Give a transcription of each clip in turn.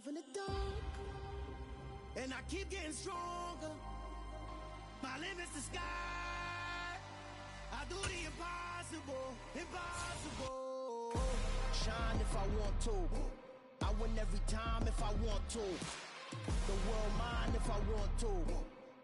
alive in the dark, and I keep getting stronger. My limit's the sky. I do the impossible, impossible. Shine if I want to. I win every time if I want to. The world mine if I want to.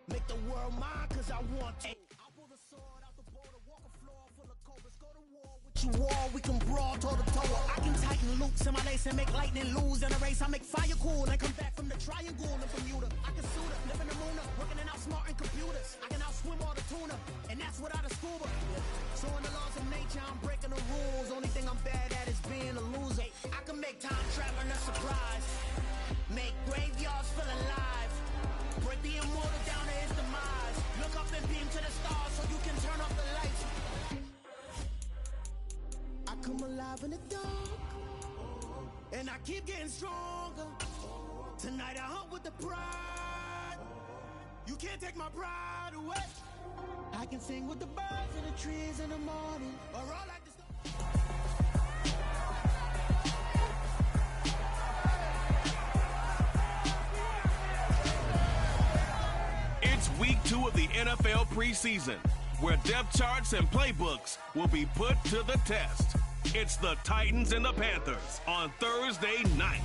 Make the world mine cause I want to. I'll pull the sword out the border, walk a floor full of cobras, go to war with you all, we can brawl toe to toe. I can tighten loops in my lace and make lightning lose in a race. I make fire cool and come back from the triangle in Bermuda. I can suit up, live in the moon up, working and outsmarting computers. I can outswim all the tuna, and that's without a scuba. So in the laws of nature, I'm breaking the rules. Only thing I'm bad at is being a loser. I can make time traveling a surprise, make graveyards feel alive, break the immortal down to his demise. Look up and beam to the stars so you can turn off the lights. I come alive in the dark, and I keep getting stronger. Tonight I hunt with the pride. You can't take my pride away. I can sing with the birds and the trees in the morning, or all like the stars. It's week 2 of the NFL preseason, where depth charts and playbooks will be put to the test. It's the Titans and the Panthers on Thursday night.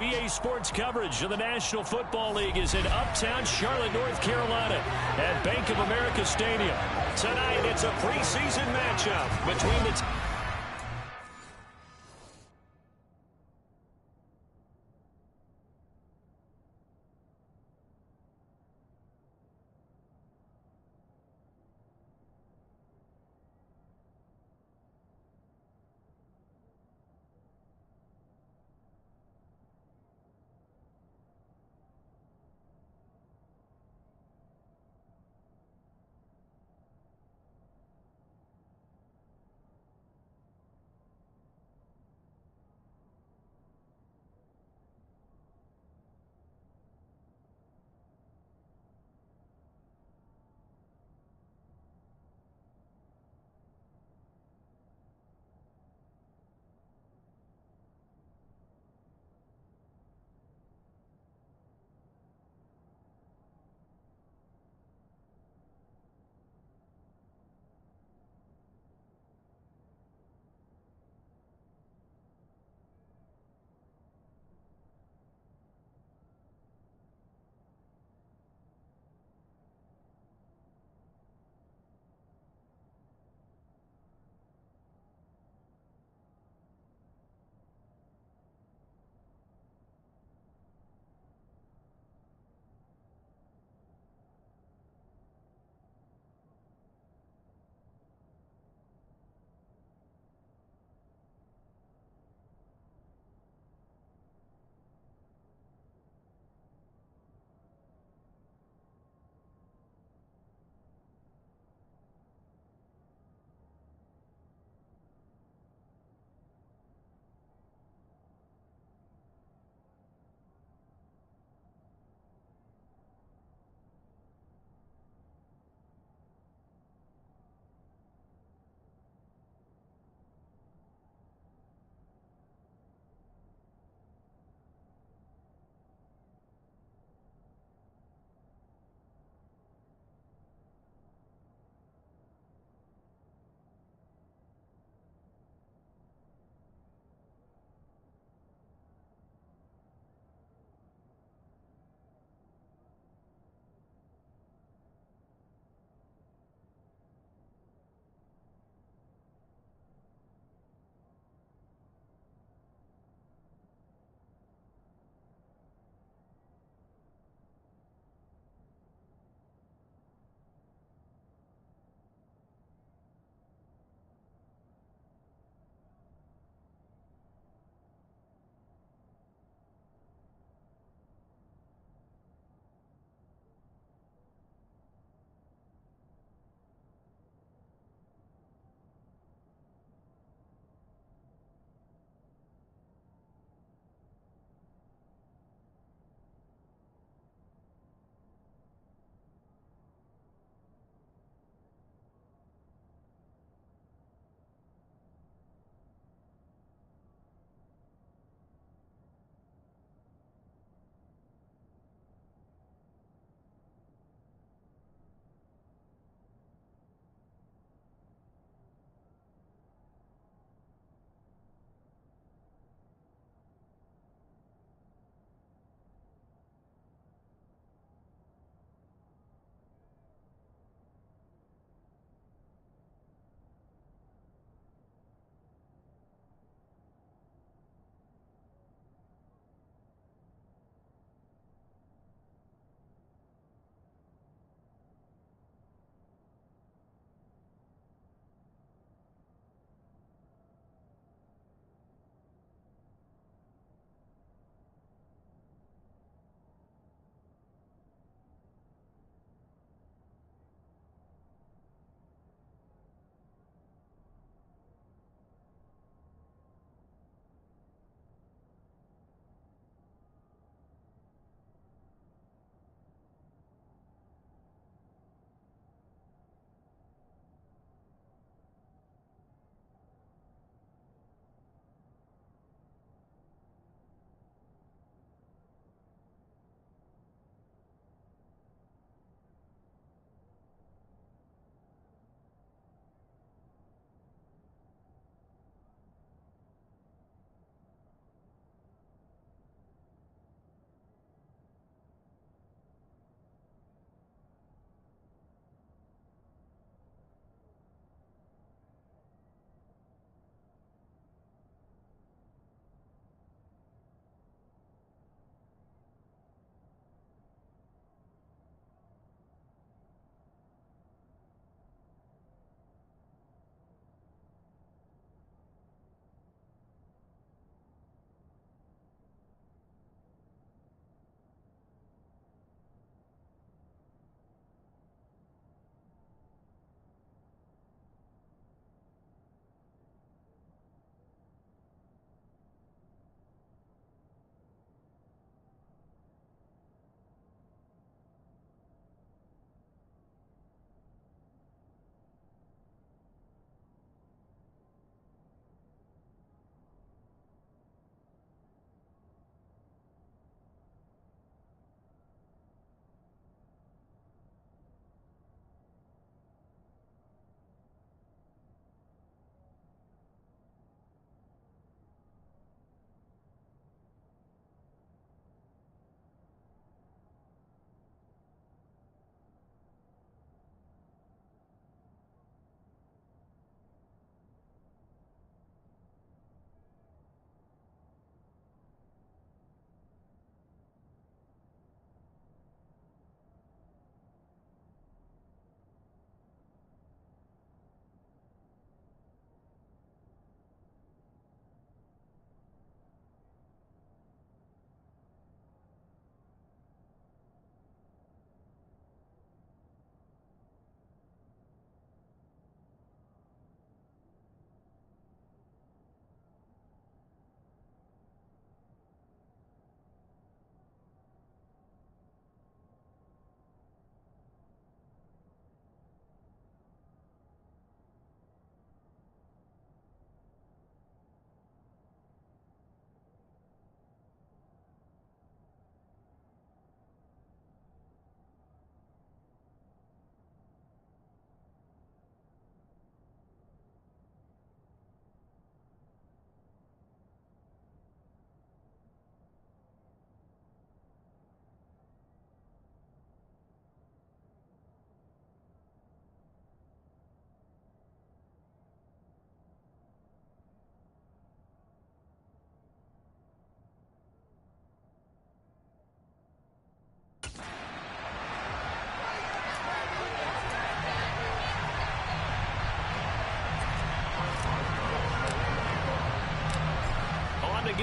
EA Sports coverage of the National Football League is in uptown Charlotte, North Carolina at Bank of America Stadium. Tonight, it's a preseason matchup between the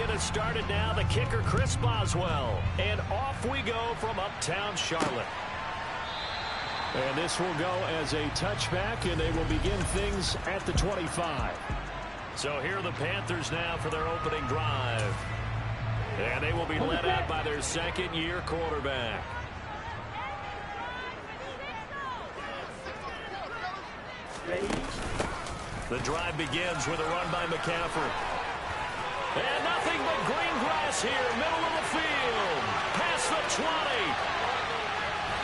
get us started now. The kicker, Chris Boswell. And off we go from Uptown Charlotte. And this will go as a touchback, and they will begin things at the 25. So here are the Panthers now for their opening drive. And they will be led out by their second-year quarterback. The drive begins with a run by McCaffrey. And nothing but green grass here, middle of the field. Past the 20.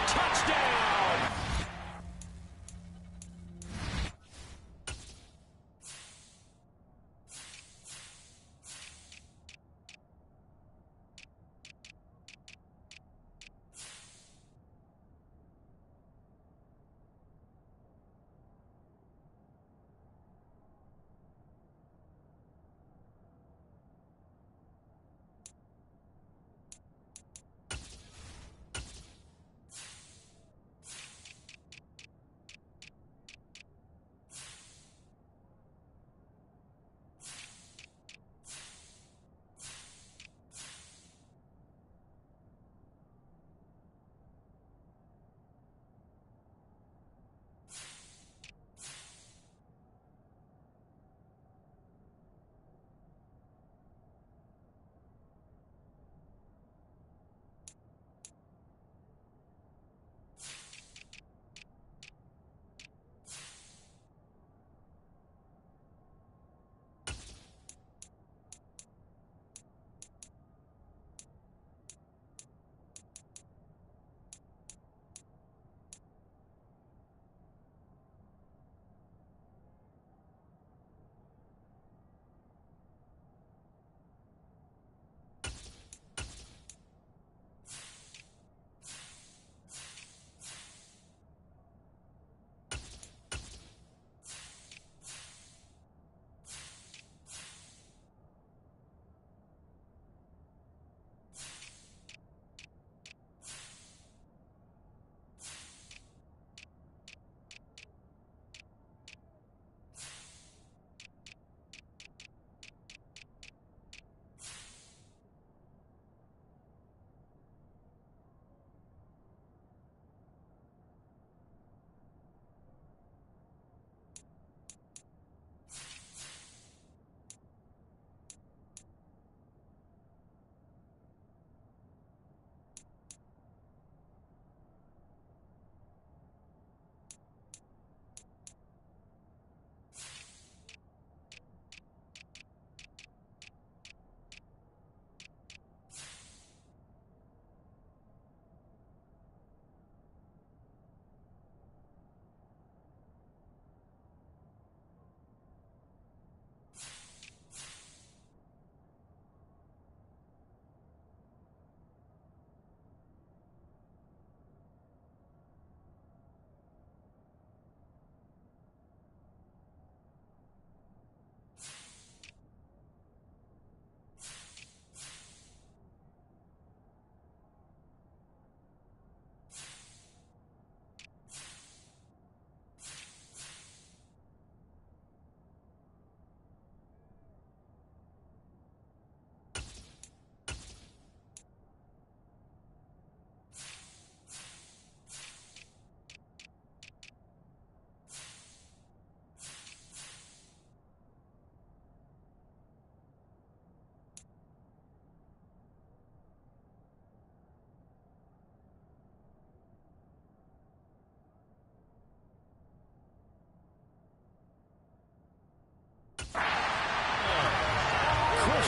Touchdown.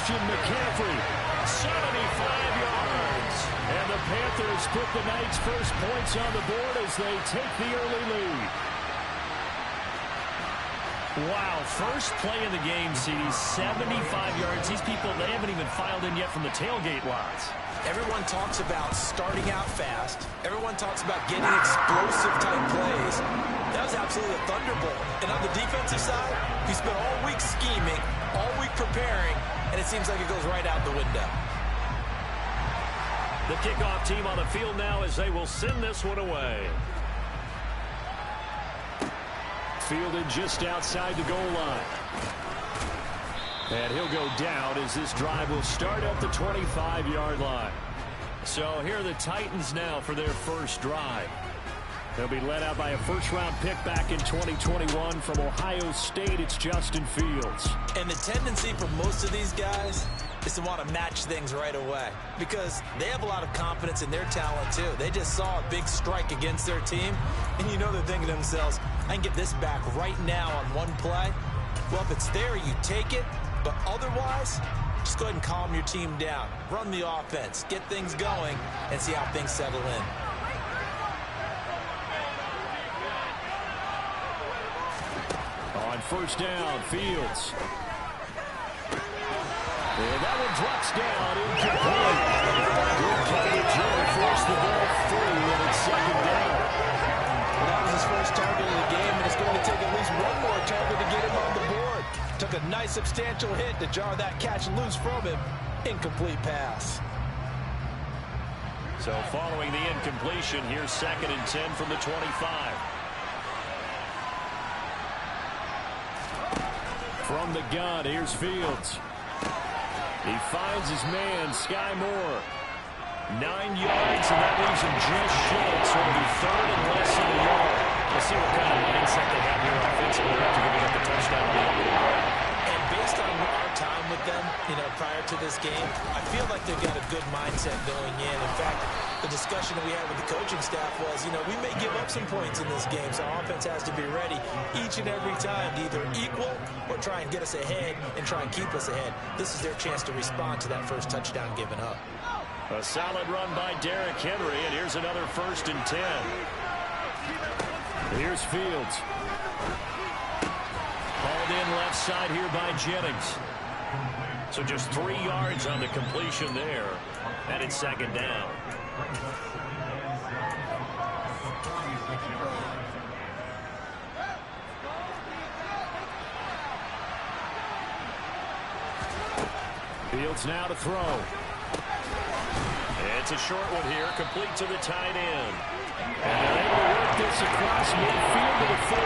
Christian McCaffrey, 75 yards. And the Panthers put the night's first points on the board as they take the early lead. Wow, first play of the game, CD, 75 yards. These people, they haven't even filed in yet from the tailgate lots. Everyone talks about starting out fast. Everyone talks about getting explosive-type plays. That was absolutely a thunderbolt. And on the defensive side, he spent all week scheming, all week preparing, and it seems like it goes right out the window. The kickoff team on the field now as they will send this one away. Fielded just outside the goal line. And he'll go down as this drive will start at the 25-yard line. So here are the Titans now for their first drive. They'll be led out by a first-round pick back in 2021 from Ohio State. It's Justin Fields. And the tendency for most of these guys is to want to match things right away because they have a lot of confidence in their talent too. They just saw a big strike against their team, and you know they're thinking to themselves, I can get this back right now on one play. Well, if it's there, you take it, but otherwise, just go ahead and calm your team down. Run the offense, get things going, and see how things settle in. On first down, Fields. And that one drops down, incomplete. Good coverage here, forced the ball through, and it's second down. Well, that was his first target of the game, and it's going to take at least one more target to get him on the board. Took a nice substantial hit to jar that catch loose from him. Incomplete pass. So following the incompletion, here's 2nd and 10 from the 25. From the gun, here's Fields. He finds his man, Sky Moore. 9 yards, and that leaves him just short. So it'll be 3rd and less than a yard. We'll see what kind of mindset they have here offensively after giving up the touchdown. And based on our time with them, prior to this game, I feel like they've got a good mindset going in. In fact, the discussion that we had with the coaching staff was, we may give up some points in this game, so our offense has to be ready each and every time to either equal or try and get us ahead and try and keep us ahead. This is their chance to respond to that first touchdown given up. A solid run by Derrick Henry, and here's another 1st and 10. Here's Fields. Hauled in left side here by Jennings. So just 3 yards on the completion there. And it's 2nd down. Fields now to throw. It's a short one here, complete to the tight end. And they're able to work this across midfield to the 48.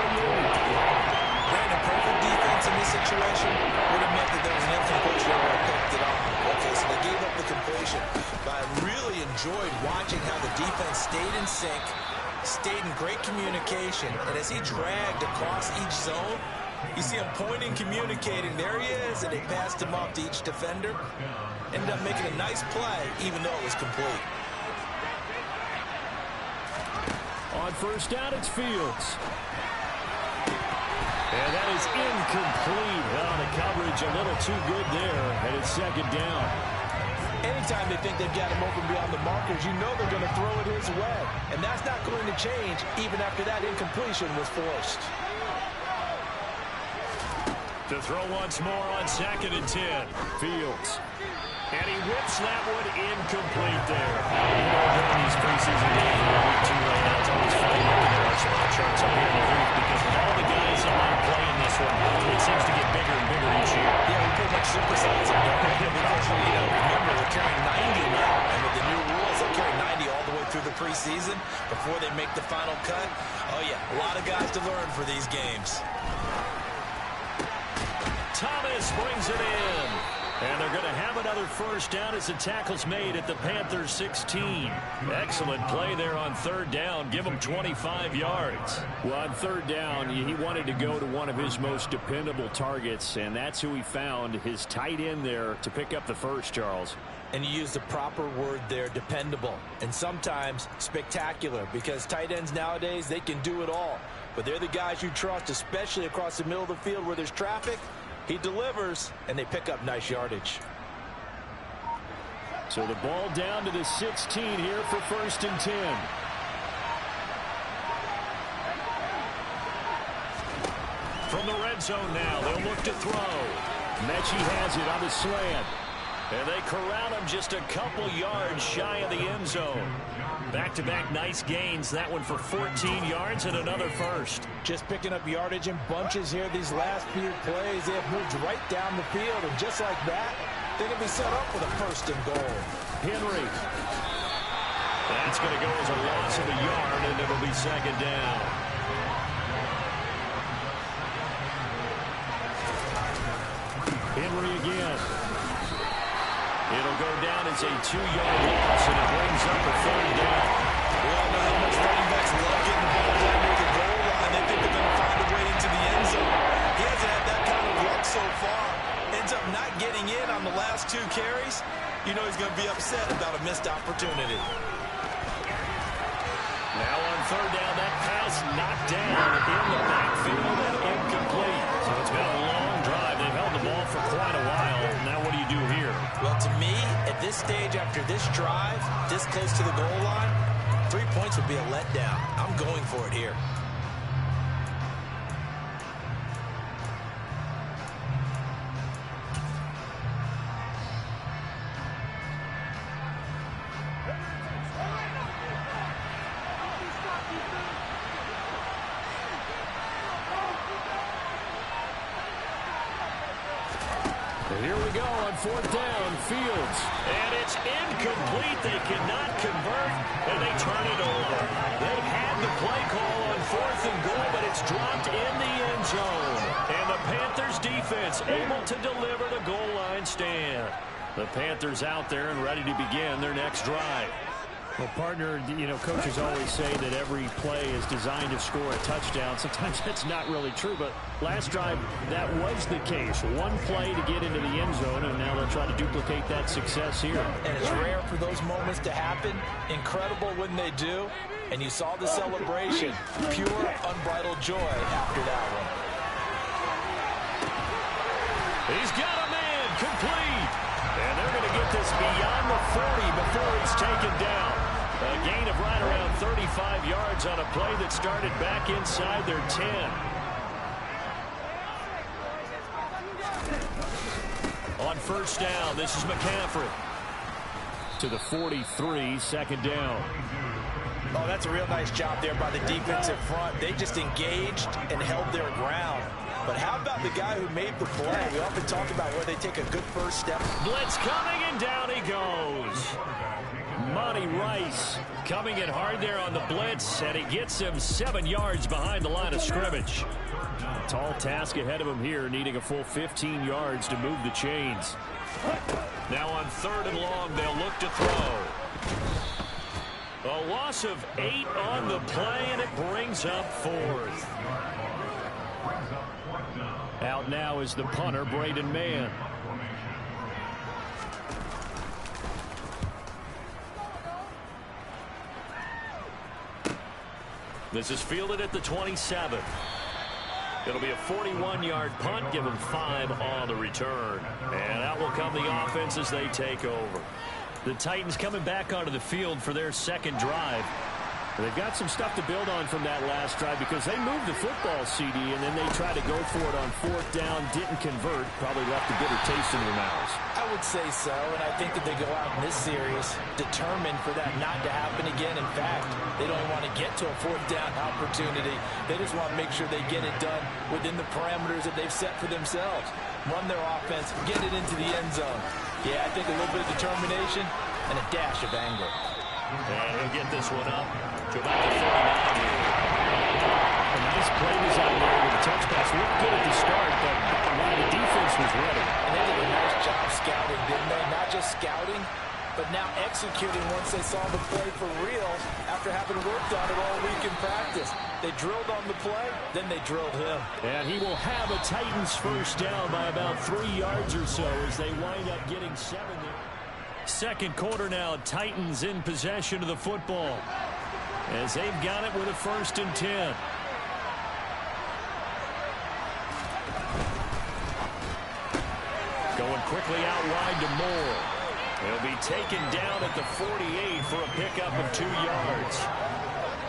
Brandon, perfect defense in this situation would have meant that there was an incompletion that would have picked it off. Okay, so they gave up the completion. But I really enjoyed watching how the defense stayed in sync, stayed in great communication, and as he dragged across each zone, you see him pointing, communicating. There he is, and they passed him off to each defender. Ended up making a nice play, even though it was complete. On first down, it's Fields. And that is incomplete. Well, the coverage a little too good there, and it's 2nd down. Anytime they think they've got him open beyond the markers, you know they're going to throw it his way. And that's not going to change even after that incompletion was forced. To throw once more on 2nd and 10. Fields. And he whips that one incomplete there. During these preseason games, week 2 right now, it's always fun looking at our spot charts up here in the booth because with all the guys that might play in this one, it seems to get bigger and bigger each year. Yeah, we pretty much supersize them, don't we? Because, remember, they're carrying 90 now. And with the new rules, they'll carry 90 all the way through the preseason before they make the final cut. Oh, yeah, a lot of guys to learn for these games. Thomas brings it in. And they're going to have another first down as the tackle's made at the Panthers 16. Excellent play there on 3rd down. Give him 25 yards. Well, on 3rd down, he wanted to go to one of his most dependable targets, and that's who he found, his tight end there, to pick up the first, Charles. And you use the proper word there, dependable. And sometimes spectacular, because tight ends nowadays, they can do it all. But they're the guys you trust, especially across the middle of the field where there's traffic. He delivers, and they pick up nice yardage. So the ball down to the 16 here for 1st and 10. From the red zone now, they'll look to throw. Mechie has it on the slant. And they corral him just a couple yards shy of the end zone. Back-to-back nice gains. That one for 14 yards and another first. Just picking up yardage in bunches here these last few plays. They have moved right down the field, and just like that, they're going to be set up for the 1st and goal. Henry. That's going to go as a loss of a yard, and it'll be 2nd down. Henry again. It'll go down as a 2-yard loss, and it brings up a 3rd down. We all know how much running backs love getting the ball down near the goal line. They think they're going to find a way into the end zone. He hasn't had that kind of luck so far. Ends up not getting in on the last 2 carries. You know he's going to be upset about a missed opportunity. Now on 3rd down, that pass knocked down in the backfield and incomplete. So it's been a long drive. They've held the ball for quite a while. Now what do you do here? Well, to me, at this stage, after this drive, this close to the goal line, 3 points would be a letdown. I'm going for it here. Here we go on 4th down, Fields. And it's incomplete. They cannot convert, and they turn it over. They've had the play call on 4th and goal, but it's dropped in the end zone. And the Panthers defense able to deliver the goal line stand. The Panthers out there and ready to begin their next drive. Well, partner, you know, coaches always say that every play is designed to score a touchdown. Sometimes that's not really true, but last drive, that was the case. One play to get into the end zone, and now they'll try to duplicate that success here. And it's rare for those moments to happen. Incredible when they do. And you saw the celebration. Pure, unbridled joy after that one. He's got a man, complete. And they're going to get this beyond the 40 before he's taken down. A gain of right around 35 yards on a play that started back inside their 10. On 1st down, this is McCaffrey. To the 43, 2nd down. Oh, that's a real nice job there by the defensive front. They just engaged and held their ground. But how about the guy who made the play? We often talk about where they take a good first step. Blitz coming, and down he goes. Monty Rice coming in hard there on the blitz, and he gets him 7 yards behind the line of scrimmage. Tall task ahead of him here, needing a full 15 yards to move the chains. Now on 3rd and long, they'll look to throw. A loss of 8 on the play, and it brings up 4th. Out now is the punter, Braden Mann. This is fielded at the 27. It'll be a 41-yard punt, give them 5 on the return. And out will come the offense as they take over. The Titans coming back onto the field for their 2nd drive. They've got some stuff to build on from that last drive because they moved the football, CD, and then they tried to go for it on 4th down, didn't convert, probably left a bitter taste in their mouths. I would say so, and I think that they go out in this series determined for that not to happen again. In fact, they don't want to get to a 4th down opportunity. They just want to make sure they get it done within the parameters that they've set for themselves. Run their offense, get it into the end zone. Yeah, I think a little bit of determination and a dash of anger. And he'll get this one up to about the 39. A nice play design there with the touch pass. Looked good at the start, but the defense was ready. And they did a nice job scouting, didn't they? Not just scouting, but now executing once they saw the play for real after having worked on it all week in practice. They drilled on the play, then they drilled him. And he will have a Titans 1st down by about 3 yards or so as they wind up getting 7 there. 2nd quarter now, Titans in possession of the football as they've got it with a 1st and 10. Going quickly out wide to Moore. He'll be taken down at the 48 for a pickup of 2 yards.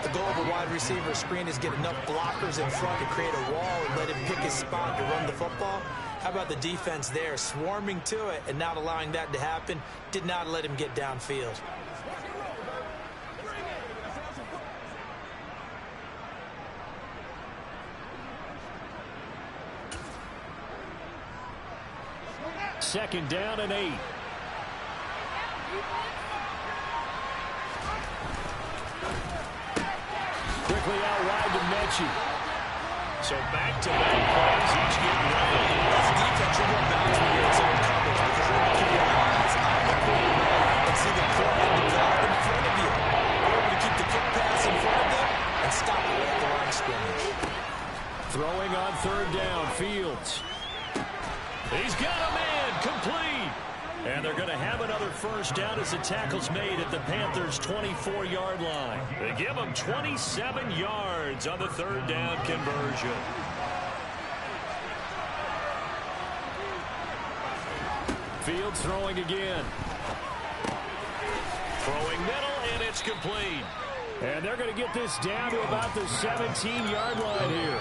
The goal of a wide receiver screen is get enough blockers in front to create a wall and let him pick his spot to run the football. How about the defense there, swarming to it and not allowing that to happen? Did not let him get downfield. Second down and 8. Quickly out wide to Mechie. So back-to-back plays, each getting ready. This defense will go bounce when you're in zone coverage because you're able to keep your eyes on the quarterback and see the play develop in front of you. You're able to keep the quick pass in front of them and stop it at the line of scrimmage. Throwing on third down, Fields. He's got a man, complete. And they're going to have another first down as the tackle's made at the Panthers' 24-yard line. They give them 27 yards on the third down conversion. Fields throwing again. Throwing middle, and it's complete. And they're going to get this down to about the 17-yard line here.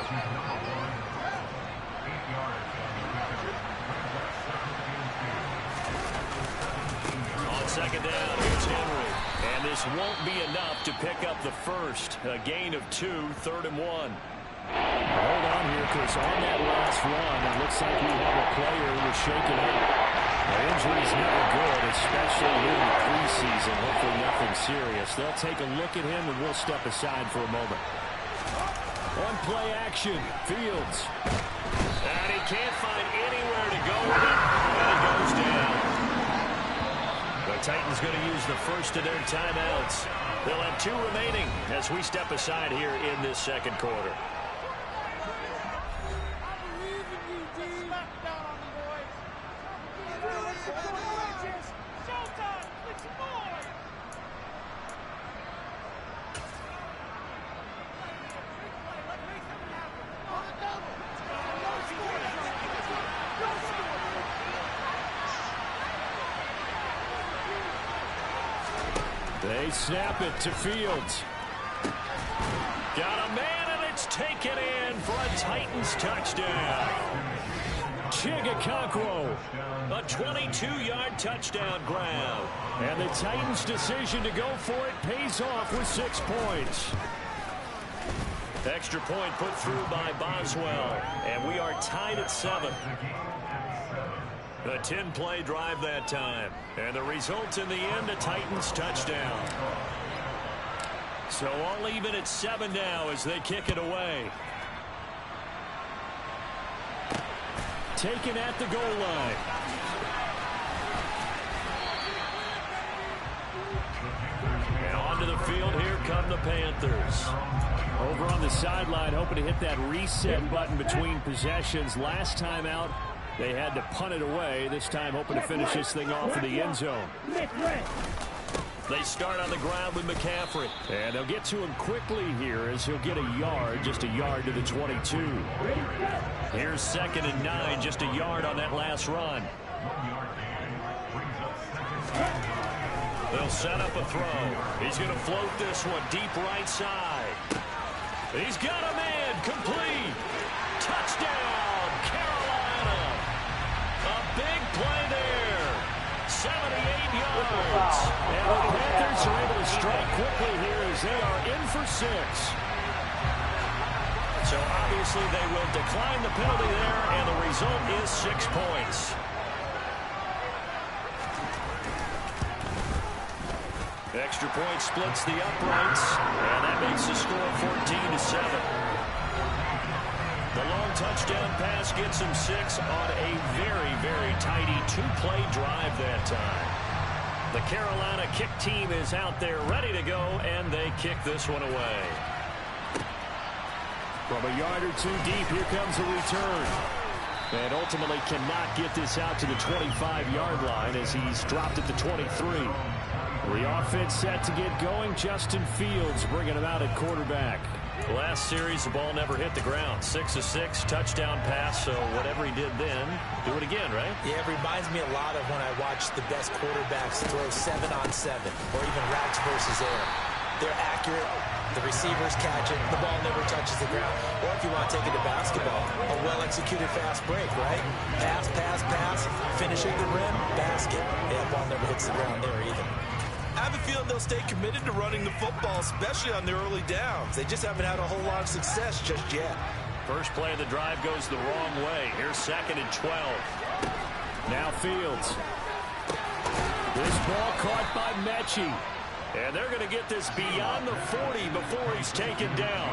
Second down, here's Henry. And this won't be enough to pick up the first. A gain of 2, 3rd and 1. Hold on here, Chris. On that last run, it looks like we have a player who was shaken up. The injury's never good, especially in the preseason. Hopefully nothing serious. They'll take a look at him, and we'll step aside for a moment. On play action, Fields. And he can't find anywhere to go with it. And he goes down. The Titans going to use the first of their timeouts. They'll have 2 remaining as we step aside here in this second quarter. They snap it to Fields. Got a man, and it's taken in for a Titans touchdown. Chigakonkwo, a 22-yard touchdown grab. And the Titans' decision to go for it pays off with 6 points. Extra point put through by Boswell, and we are tied at 7. A 10-play drive that time. And the result in the end, a Titans touchdown. So all even at 7 now as they kick it away. Taken at the goal line. And onto the field, here come the Panthers. Over on the sideline, hoping to hit that reset button between possessions. Last time out, they had to punt it away. This time hoping to finish this thing off in the end zone. They start on the ground with McCaffrey. And they'll get to him quickly here as he'll get a yard, just a yard to the 22. Here's 2nd and 9, just a yard on that last run. They'll set up a throw. He's going to float this one deep right side. He's got a man, complete. Touchdown, Carolina. A big play there. 78 yards. And the Panthers are able to strike quickly here as they are in for 6. So obviously they will decline the penalty there, and the result is 6 points. Extra point splits the uprights, and that makes the score 14-7. The long touchdown pass gets him 6 on a very, very tidy 2-play drive that time. The Carolina kick team is out there ready to go, and they kick this one away. From a yard or 2 deep, here comes a return. And ultimately cannot get this out to the 25-yard line as he's dropped at the 23. The offense set to get going. Justin Fields bringing him out at quarterback. Last series, the ball never hit the ground. 6 of 6, touchdown pass, so whatever he did then, do it again, right? Yeah, it reminds me a lot of when I watch the best quarterbacks throw 7-on-7 or even racks versus air. They're accurate. The receivers catch it. The ball never touches the ground. Or if you want to take it to basketball, a well-executed fast break, right? Pass, pass, pass, finish at the rim, basket. Yeah, the ball never hits the ground there either. I have a feeling they'll stay committed to running the football, especially on their early downs. They just haven't had a whole lot of success just yet. First play of the drive goes the wrong way. Here's 2nd and 12. Now Fields. This ball caught by Mechie. And they're going to get this beyond the 40 before he's taken down.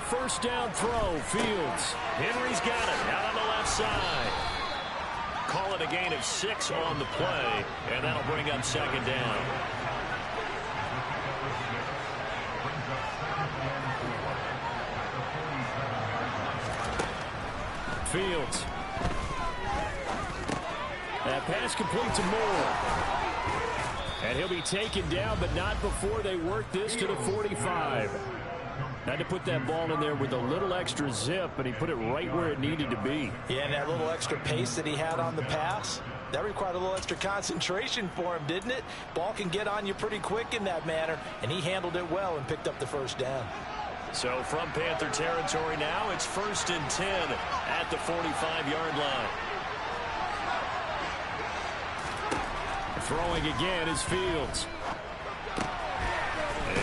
first down throw. Fields. Henry's got it out on the left side. Call it a gain of 6 on the play, and that'll bring up second down. Fields. That pass complete to Moore. And he'll be taken down, but not before they work this to the 45. Had to put that ball in there with a little extra zip, but he put it right where it needed to be. Yeah, and that little extra pace that he had on the pass, that required a little extra concentration for him, didn't it? Ball can get on you pretty quick in that manner, and he handled it well and picked up the first down. So from Panther territory now, it's 1st and 10 at the 45-yard line. Throwing again is Fields.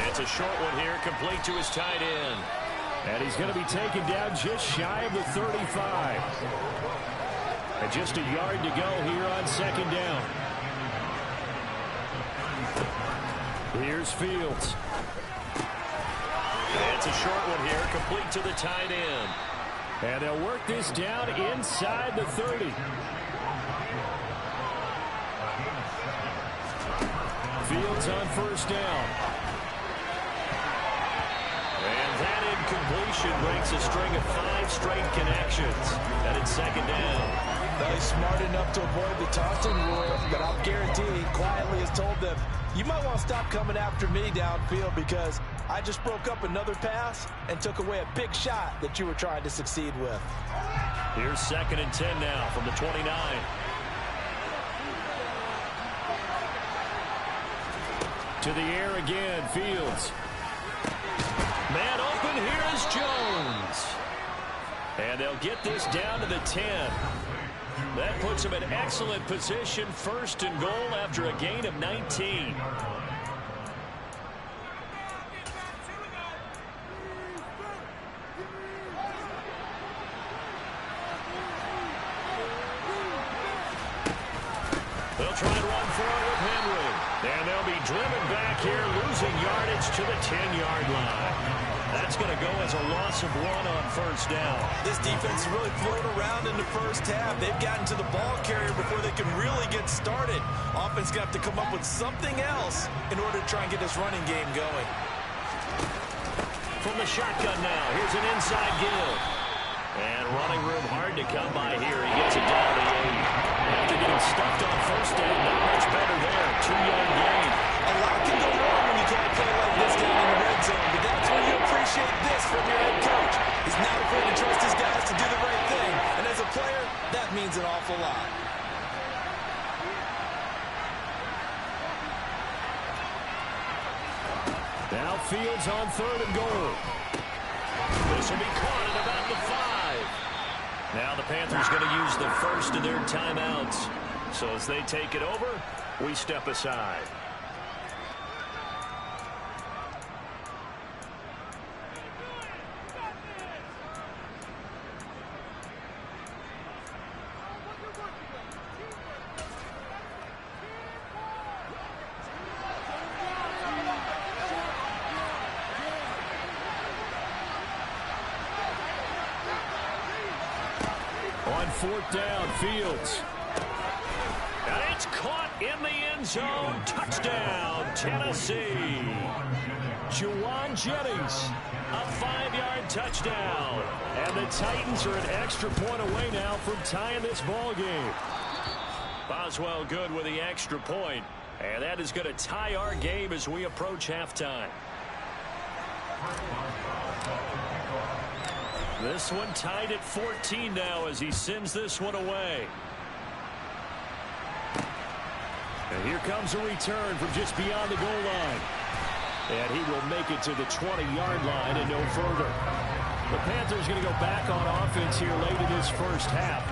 It's a short one here, complete to his tight end. And he's going to be taken down just shy of the 35. And just a yard to go here on second down. Here's Fields. It's a short one here, complete to the tight end. And they'll work this down inside the 30. Fields on first down. And that incompletion breaks a string of 5 straight connections. And it's second down. Well, he's smart enough to avoid the taunting rule, but I'll guarantee he quietly has told them, you might want to stop coming after me downfield because I just broke up another pass and took away a big shot that you were trying to succeed with. Here's 2nd and 10 now from the 29. To the air again, Fields. Man open, here is Jones. And they'll get this down to the 10. That puts him in excellent position, 1st and goal after a gain of 19. They'll try and run for it with Henry. And they'll be driven back here, losing yardage to the 10-yard line. That's going to go as a loss of 1 on first down. This defense really floated around in the first half. They've gotten to the ball carrier before they can really get started. Offense going to have to come up with something else in order to try and get this running game going. From the shotgun now, here's an inside give. And running room hard to come by here. He gets it down to 8. After getting stuffed on first down, not much better there. 2-yard gain. A lot can go wrong when you can't play like this down in the red zone, but that's when you appreciate this from your head coach. He's not afraid to trust his guys to do the right thing, and as a player, that means an awful lot. Now Fields on 3rd and goal. This will be caught at about the 5. Now the Panthers going to use the first of their timeouts. So as they take it over, we step aside. On 4th down, Fields. And it's caught in the end zone. Touchdown, Tennessee. Juwan Jennings, a 5-yard touchdown. And the Titans are an extra point away now from tying this ball game. Boswell good with the extra point. And that is going to tie our game as we approach halftime. This one tied at 14 now as he sends this one away. And here comes a return from just beyond the goal line. And he will make it to the 20-yard line and no further. The Panthers going to go back on offense here late in this first half.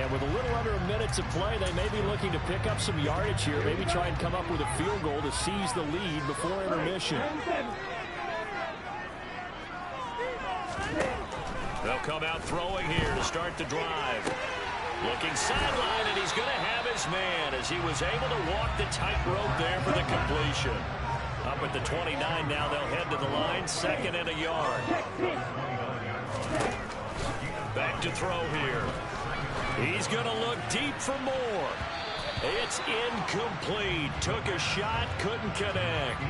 And with a little under a minute to play, they may be looking to pick up some yardage here. Maybe try and come up with a field goal to seize the lead before intermission. They'll come out throwing here to start the drive. Looking sideline, and he's going to have his man as he was able to walk the tightrope there for the completion. Up at the 29 now, they'll head to the line. 2nd and a yard. Back to throw here. He's going to look deep for more. It's incomplete. Took a shot, couldn't connect.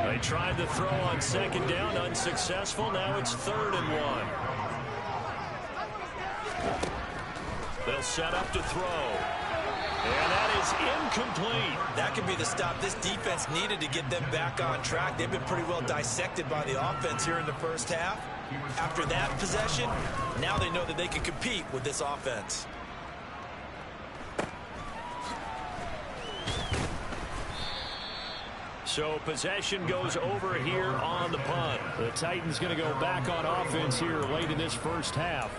They tried the throw on 2nd down, unsuccessful. Now it's 3rd and 1. They'll set up to throw. And that is incomplete. That could be the stop this defense needed to get them back on track. They've been pretty well dissected by the offense here in the first half. After that possession, now they know that they can compete with this offense. So possession goes over here on the punt. The Titans going to go back on offense here late in this first half.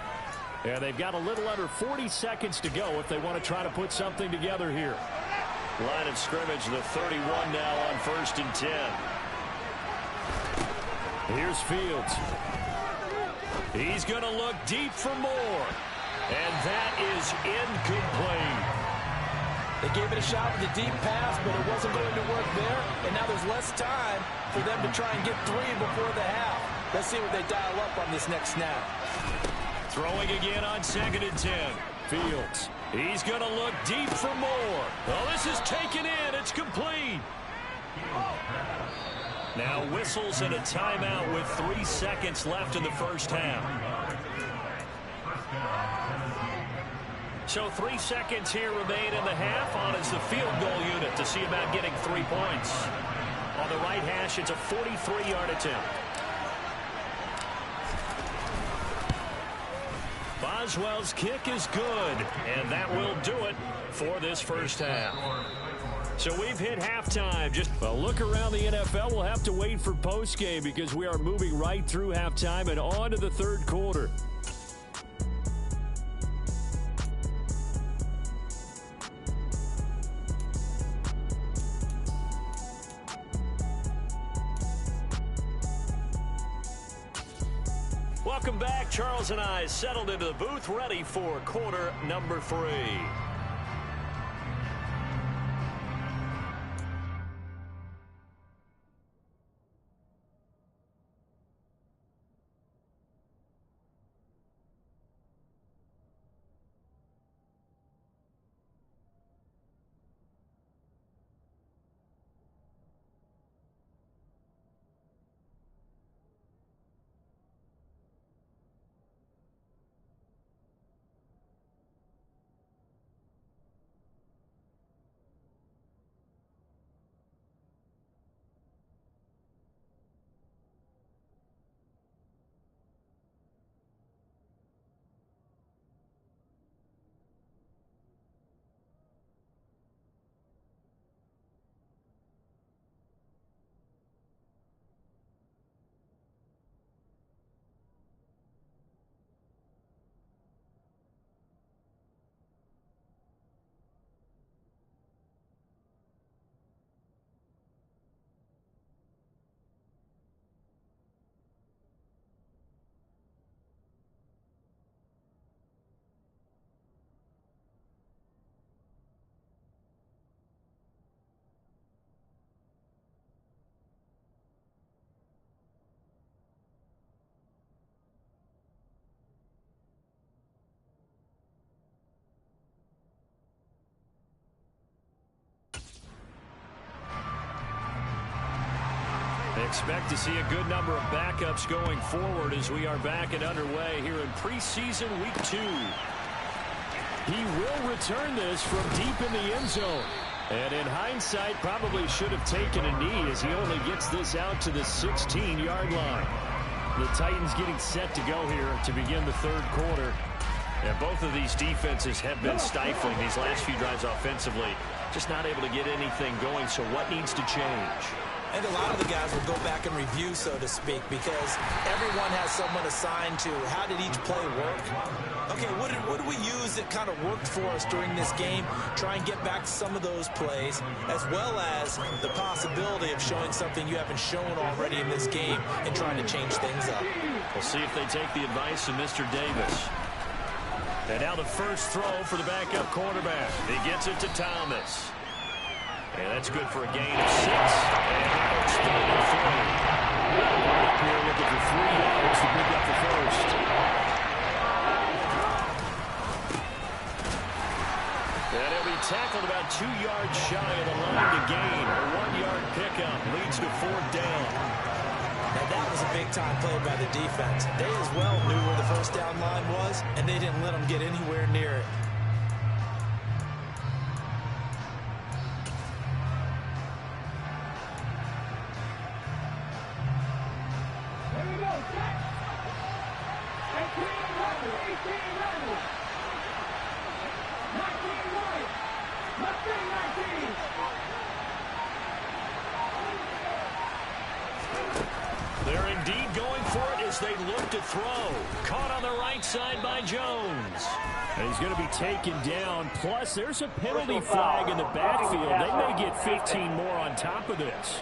And they've got a little under 40 seconds to go if they want to try to put something together here. Line of scrimmage, the 31 now on 1st and 10. Here's Fields. He's going to look deep for more. And that is incomplete. They gave it a shot with a deep pass, but it wasn't going to work there. And now there's less time for them to try and get 3 before the half. Let's see what they dial up on this next snap. Throwing again on 2nd and 10. Fields. He's going to look deep for more. Oh, this is taken in. It's complete. Now whistles and a timeout with 3 seconds left in the first half. So 3 seconds here remain in the half. On is the field goal unit to see about getting 3 points. On the right hash, it's a 43-yard attempt. Boswell's kick is good, and that will do it for this first half. So we've hit halftime. Just a look around the NFL. We'll have to wait for postgame because we are moving right through halftime and on to the 3rd quarter. Welcome back. Charles and I settled into the booth, ready for quarter number 3. Expect to see a good number of backups going forward as we are back and underway here in preseason week 2. He will return this from deep in the end zone. And in hindsight, probably should have taken a knee as he only gets this out to the 16-yard line. The Titans getting set to go here to begin the 3rd quarter. And both of these defenses have been stifling these last few drives offensively. Just not able to get anything going, so what needs to change? And a lot of the guys will go back and review, so to speak, because everyone has someone assigned to how did each play work. Okay, what did we use that kind of worked for us during this game? Try and get back to some of those plays, as well as the possibility of showing something you haven't shown already in this game and trying to change things up. We'll see if they take the advice of Mr. Davis. And now the first throw for the backup quarterback. He gets it to Thomas. And that's good for a gain of 6. And now it's 3rd and 3. Up here looking for 3 yards to pick up the first. And he'll be tackled about 2 yards shy of the line to gain. A 1-yard pickup leads to 4th down. Now that was a big-time play by the defense. They as well knew where the first down line was, and they didn't let them get anywhere near it. They're indeed going for it as they look to throw. Caught on the right side by Jones. And he's going to be taken down. Plus, there's a penalty flag in the backfield. They may get 15 more on top of this.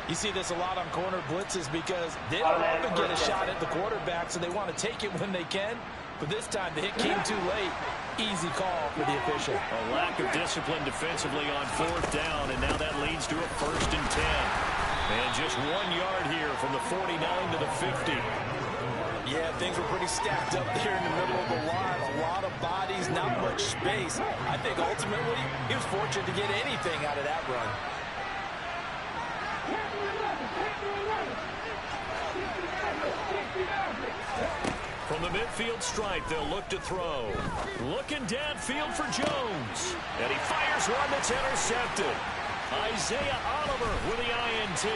You see this a lot on corner blitzes because they don't often get a shot at the quarterback, so they want to take it when they can. But this time, the hit came too late. Easy call for the official. A lack of discipline defensively on 4th down, and now that leads to a 1st and 10. And just 1 yard here from the 49 to the 50. Yeah, things were pretty stacked up there in the middle of the line. A lot of bodies, not much space. I think ultimately he was fortunate to get anything out of that run. From the midfield stripe, they'll look to throw. Looking downfield for Jones. And he fires one that's intercepted. Isaiah Oliver with the INT.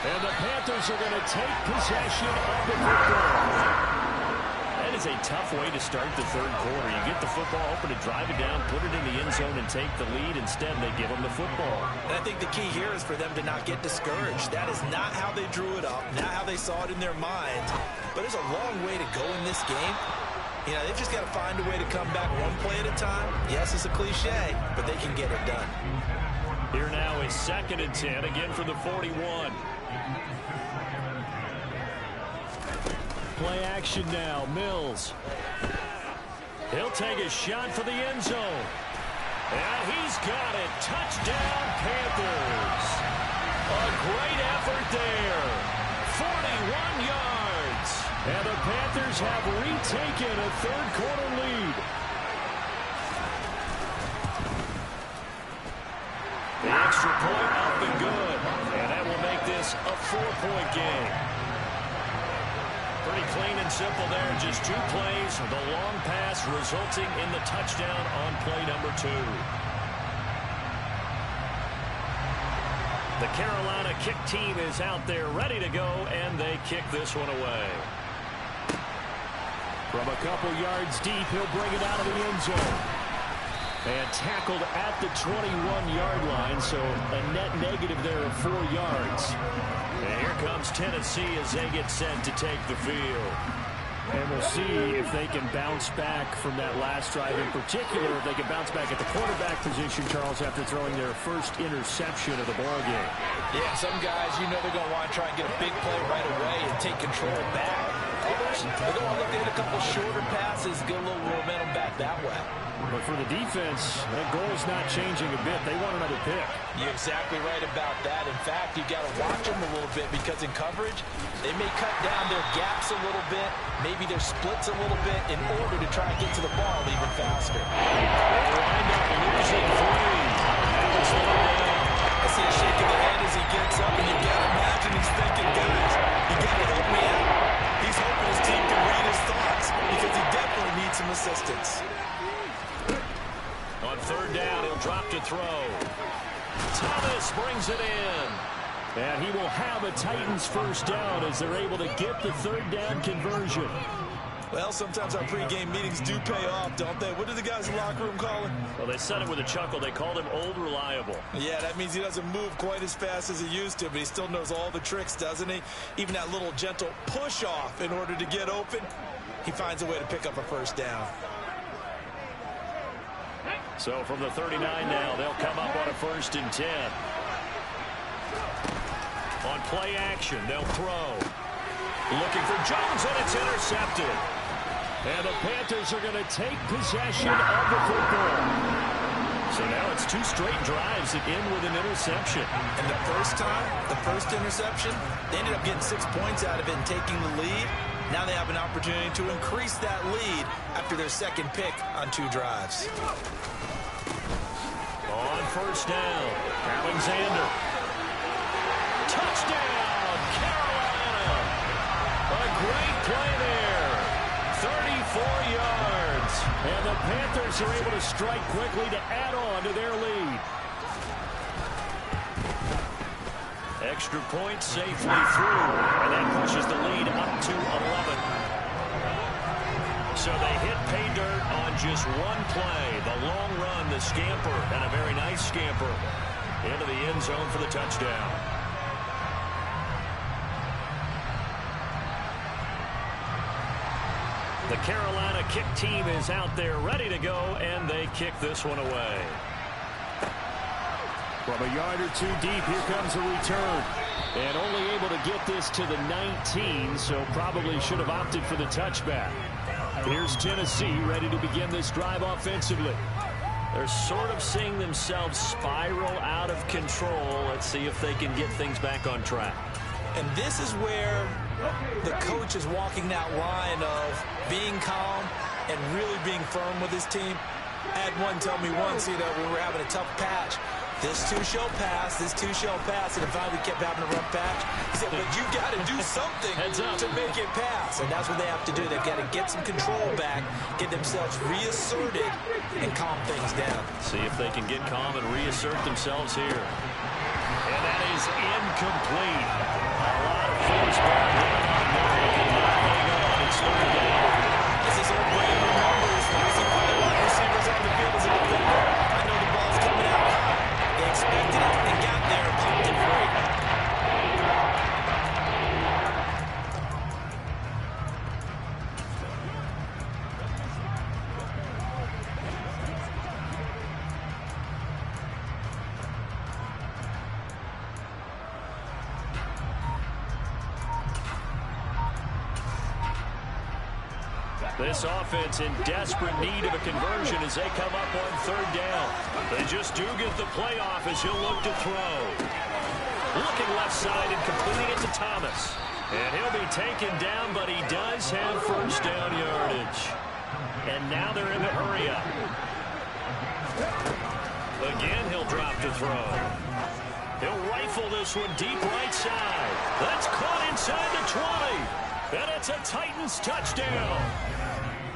And the Panthers are going to take possession of the football. That is a tough way to start the 3rd quarter. You get the football open to drive it down, put it in the end zone, and take the lead. Instead, they give them the football. And I think the key here is for them to not get discouraged. That is not how they drew it up, not how they saw it in their minds. But there's a long way to go in this game. You know, they've just got to find a way to come back one play at a time. Yes, it's a cliche, but they can get it done. Here now is 2nd and 10, again from the 41. Play action now, Mills. He'll take a shot for the end zone. And he's got it. Touchdown, Panthers. A great effort there. 41 yards. And the Panthers have retaken a 3rd quarter lead. The extra point up and good. And that will make this a 4-point game. Pretty clean and simple there. Just 2 plays. The long pass resulting in the touchdown on play number 2. The Carolina kick team is out there ready to go, and they kick this one away. From a couple yards deep, he'll bring it out of the end zone. And tackled at the 21-yard line, so a net negative there of 4 yards. And here comes Tennessee as they get set to take the field. And we'll see if they can bounce back from that last drive in particular, if they can bounce back at the quarterback position, Charles, after throwing their first interception of the ballgame. Yeah, some guys, you know they're going to want to try and get a big play right away and take control back. Others, they're going to look at a couple shorter passes, get a little momentum back that way. But for the defense, that goal is not changing a bit. They want another pick. You're exactly right about that. In fact, you've got to watch them a little bit because in coverage, they may cut down their gaps a little bit, maybe their splits a little bit in order to try and get to the ball even faster. They wind up losing 3. I see him shaking the head as he gets up, and you've got to imagine he's thinking, guys, you got to help me out. He's hoping his team can read his thoughts because he definitely needs some assistance. On 3rd down, he'll drop to throw. Thomas brings it in. And he will have a Titans first down as they're able to get the 3rd down conversion. Well, sometimes our pregame meetings do pay off, don't they? What do the guys in the locker room call him? Well, they said it with a chuckle. They called him Old Reliable. Yeah, that means he doesn't move quite as fast as he used to, but he still knows all the tricks, doesn't he? Even that little gentle push-off in order to get open, he finds a way to pick up a first down. So from the 39 now, they'll come up on a 1st and 10. On play action, they'll throw. Looking for Jones, and it's intercepted. And the Panthers are going to take possession of the football. So now it's 2 straight drives that end with an interception. And the first time, the first interception, they ended up getting 6 points out of it and taking the lead. Now they have an opportunity to increase that lead after their second pick on 2 drives. On first down, Alexander. Touchdown, Carolina. A great play there. 34 yards. And the Panthers are able to strike quickly to add on to their lead. Extra point safely through. And that pushes the lead up to 11. So they hit pay dirt on just one play. The long run, the scamper, and a very nice scamper into the end zone for the touchdown. The Carolina kick team is out there ready to go, and they kick this one away. From a yard or 2 deep, here comes a return. And only able to get this to the 19, so probably should have opted for the touchback. Here's Tennessee ready to begin this drive offensively. They're sort of seeing themselves spiral out of control. Let's see if they can get things back on track. And this is where the coach is walking that line of being calm and really being firm with his team. I had one tell me once, when we were having a tough patch, this too shall pass, this too shall pass, and finally we kept having a rough patch. He said, but you got to do something to make it pass, and that's what they have to do. They've got to get some control back, get themselves reasserted, and calm things down. See if they can get calm and reassert themselves here. And that is incomplete. A lot of force ball going on there. They cannot hang on. It's 3rd down. This is what Brady remembers. When you see wide receivers on the field as a defender, I know the ball's coming out high. They expected it and got there and popped it free. This offense in desperate need of a conversion as they come up on 3rd down. They just do get the playoff as he'll look to throw. Looking left side and completing it to Thomas. And he'll be taken down, but he does have 1st down yardage. And now they're in the hurry up. Again, he'll drop to throw. He'll rifle this one deep right side. That's caught inside the 20. And it's a Titans touchdown.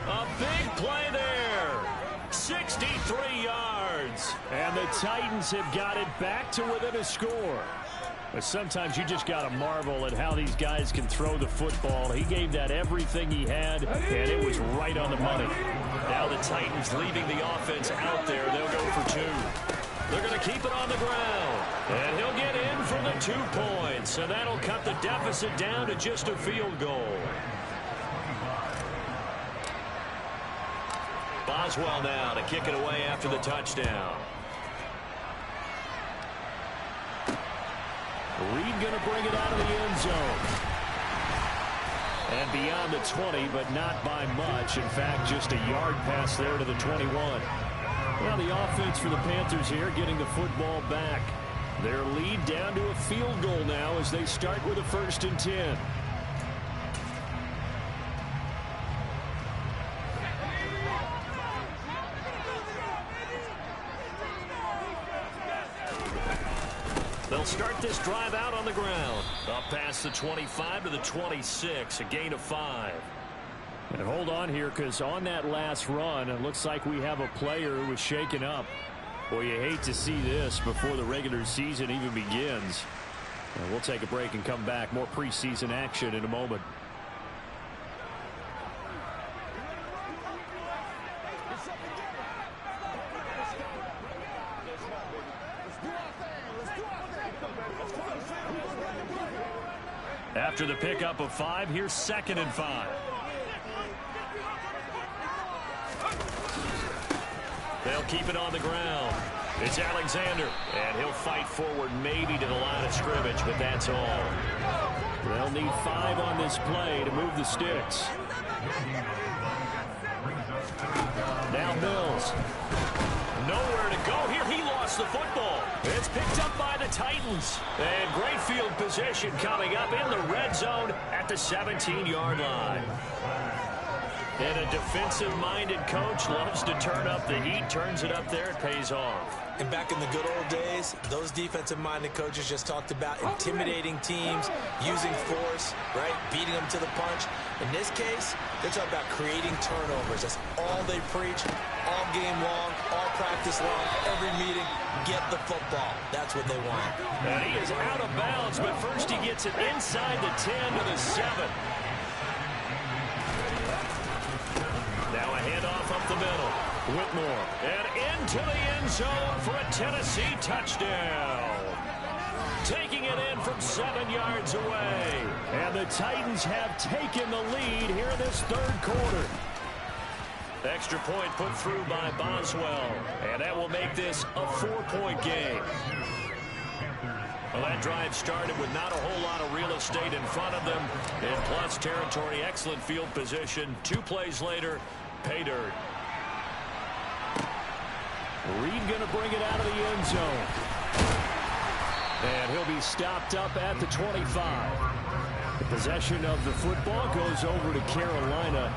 A big play there. 63 yards. And the Titans have got it back to within a score. But sometimes you just got to marvel at how these guys can throw the football. He gave that everything he had, and it was right on the money. Now the Titans leaving the offense out there. They'll go for 2. They're going to keep it on the ground. And he'll get in for the 2 points. And that'll cut the deficit down to just a field goal. Boswell now to kick it away after the touchdown. Reed going to bring it out of the end zone. And beyond the 20, but not by much. In fact, just a yard pass there to the 21. Well, the offense for the Panthers here getting the football back. Their lead down to a field goal now as they start with a 1st and 10. They'll start this drive out on the ground. Up past the 25 to the 26, a gain of 5. And hold on here, because on that last run, it looks like we have a player who was shaken up. Boy, you hate to see this before the regular season even begins. And we'll take a break and come back. More preseason action in a moment. After the pickup of 5, here's 2nd and 5. They'll keep it on the ground. It's Alexander, and he'll fight forward maybe to the line of scrimmage, but that's all. They'll need 5 on this play to move the sticks. Mills. Nowhere to go here. He lost the football. It's picked up by the Titans. And great field position coming up in the red zone at the 17-yard line. And a defensive-minded coach loves to turn up the heat, turns it up there, it pays off. And back in the good old days, those defensive-minded coaches just talked about intimidating teams, using force, right, beating them to the punch. In this case, they're talking about creating turnovers. That's all they preach, all game long, all practice long, every meeting. Get the football. That's what they want. And he is out of bounds, but first he gets it inside the 10 to the 7. Now a handoff up the middle. Whitmore. And into the end zone for a Tennessee touchdown. Taking it in from 7 yards away. And the Titans have taken the lead here in this third quarter. Extra point put through by Boswell. And that will make this a 4-point game. Well, that drive started with not a whole lot of real estate in front of them. In plus territory, excellent field position. 2 plays later, pay dirt. Reed going to bring it out of the end zone. And he'll be stopped up at the 25. The possession of the football goes over to Carolina.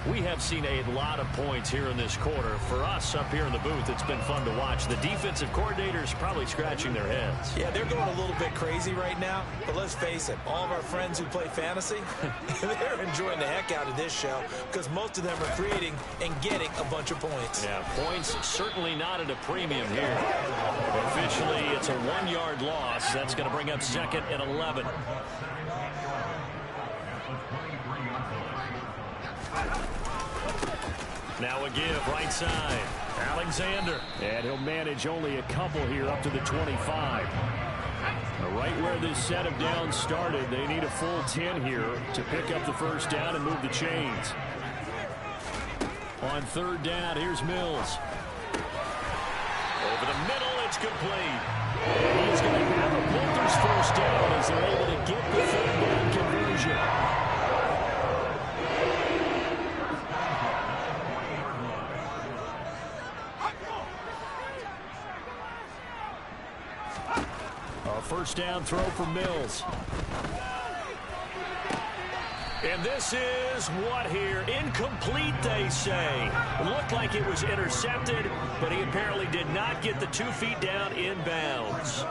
We have seen a lot of points here in this quarter. For us up here in the booth, it's been fun to watch. The defensive coordinators probably scratching their heads. Yeah, they're going a little bit crazy right now. But let's face it, all of our friends who play fantasy, they're enjoying the heck out of this show because most of them are creating and getting a bunch of points. Yeah, points certainly not at a premium here. Officially, it's a 1-yard loss. That's going to bring up 2nd and 11. Now a give right side. Alexander. And he'll manage only a couple here up to the 25. Right where this set of downs started, they need a full 10 here to pick up the first down and move the chains. On 3rd down, here's Mills. Over the middle, it's complete. And he's going to have a Panthers first down as they're able to get the 3rd down conversion. First down throw for Mills. And this is what here? Incomplete, they say. It looked like it was intercepted, but he apparently did not get the 2 feet down in bounds.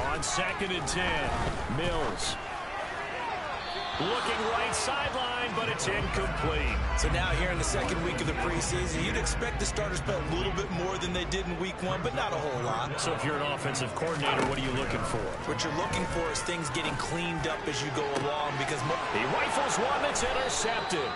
On 2nd and 10, Mills. Looking right sideline, but it's incomplete. So now here in the 2nd week of the preseason, you'd expect the starters to play a little bit more than they did in week 1, but not a whole lot. So if you're an offensive coordinator, what are you looking for? What you're looking for is things getting cleaned up as you go along because he rifles one that's intercepted.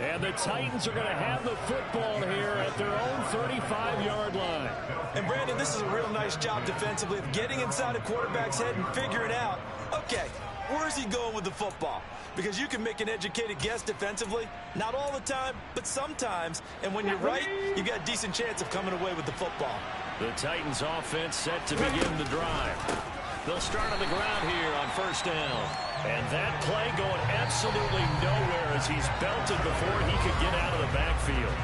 And the Titans are going to have the football here at their own 35-yard line. And Brandon, this is a real nice job defensively of getting inside a quarterback's head and figuring out, okay, where's he going with the football? Because you can make an educated guess defensively. Not all the time, but sometimes. And when you're right, you got a decent chance of coming away with the football. The Titans offense set to begin the drive. They'll start on the ground here on 1st down. And that play going absolutely nowhere as he's belted before he could get out of the backfield.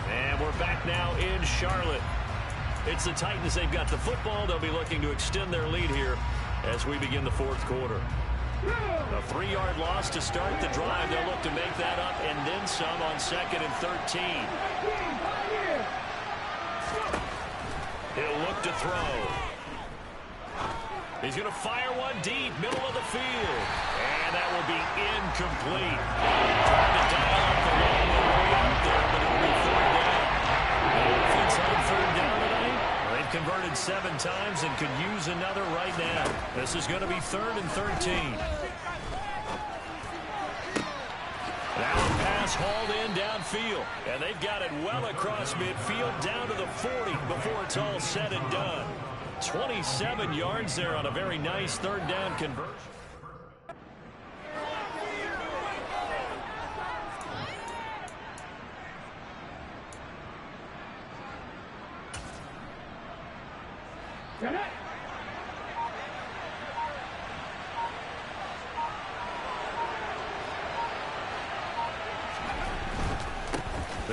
And we're back now in Charlotte. It's the Titans. They've got the football. They'll be looking to extend their lead here as we begin the 4th quarter. A 3-yard loss to start the drive. They'll look to make that up and then some on 2nd and 13. He'll look to throw. He's going to fire one deep, middle of the field. And that will be incomplete. Trying to dial up the long way out there, but it'll be 3rd down. The offense on 3rd down tonight. They've converted 7 times and could use another right now. This is going to be 3rd and 13. Now a pass hauled in downfield. And they've got it well across midfield down to the 40 before it's all said and done. 27 yards there on a very nice 3rd down conversion.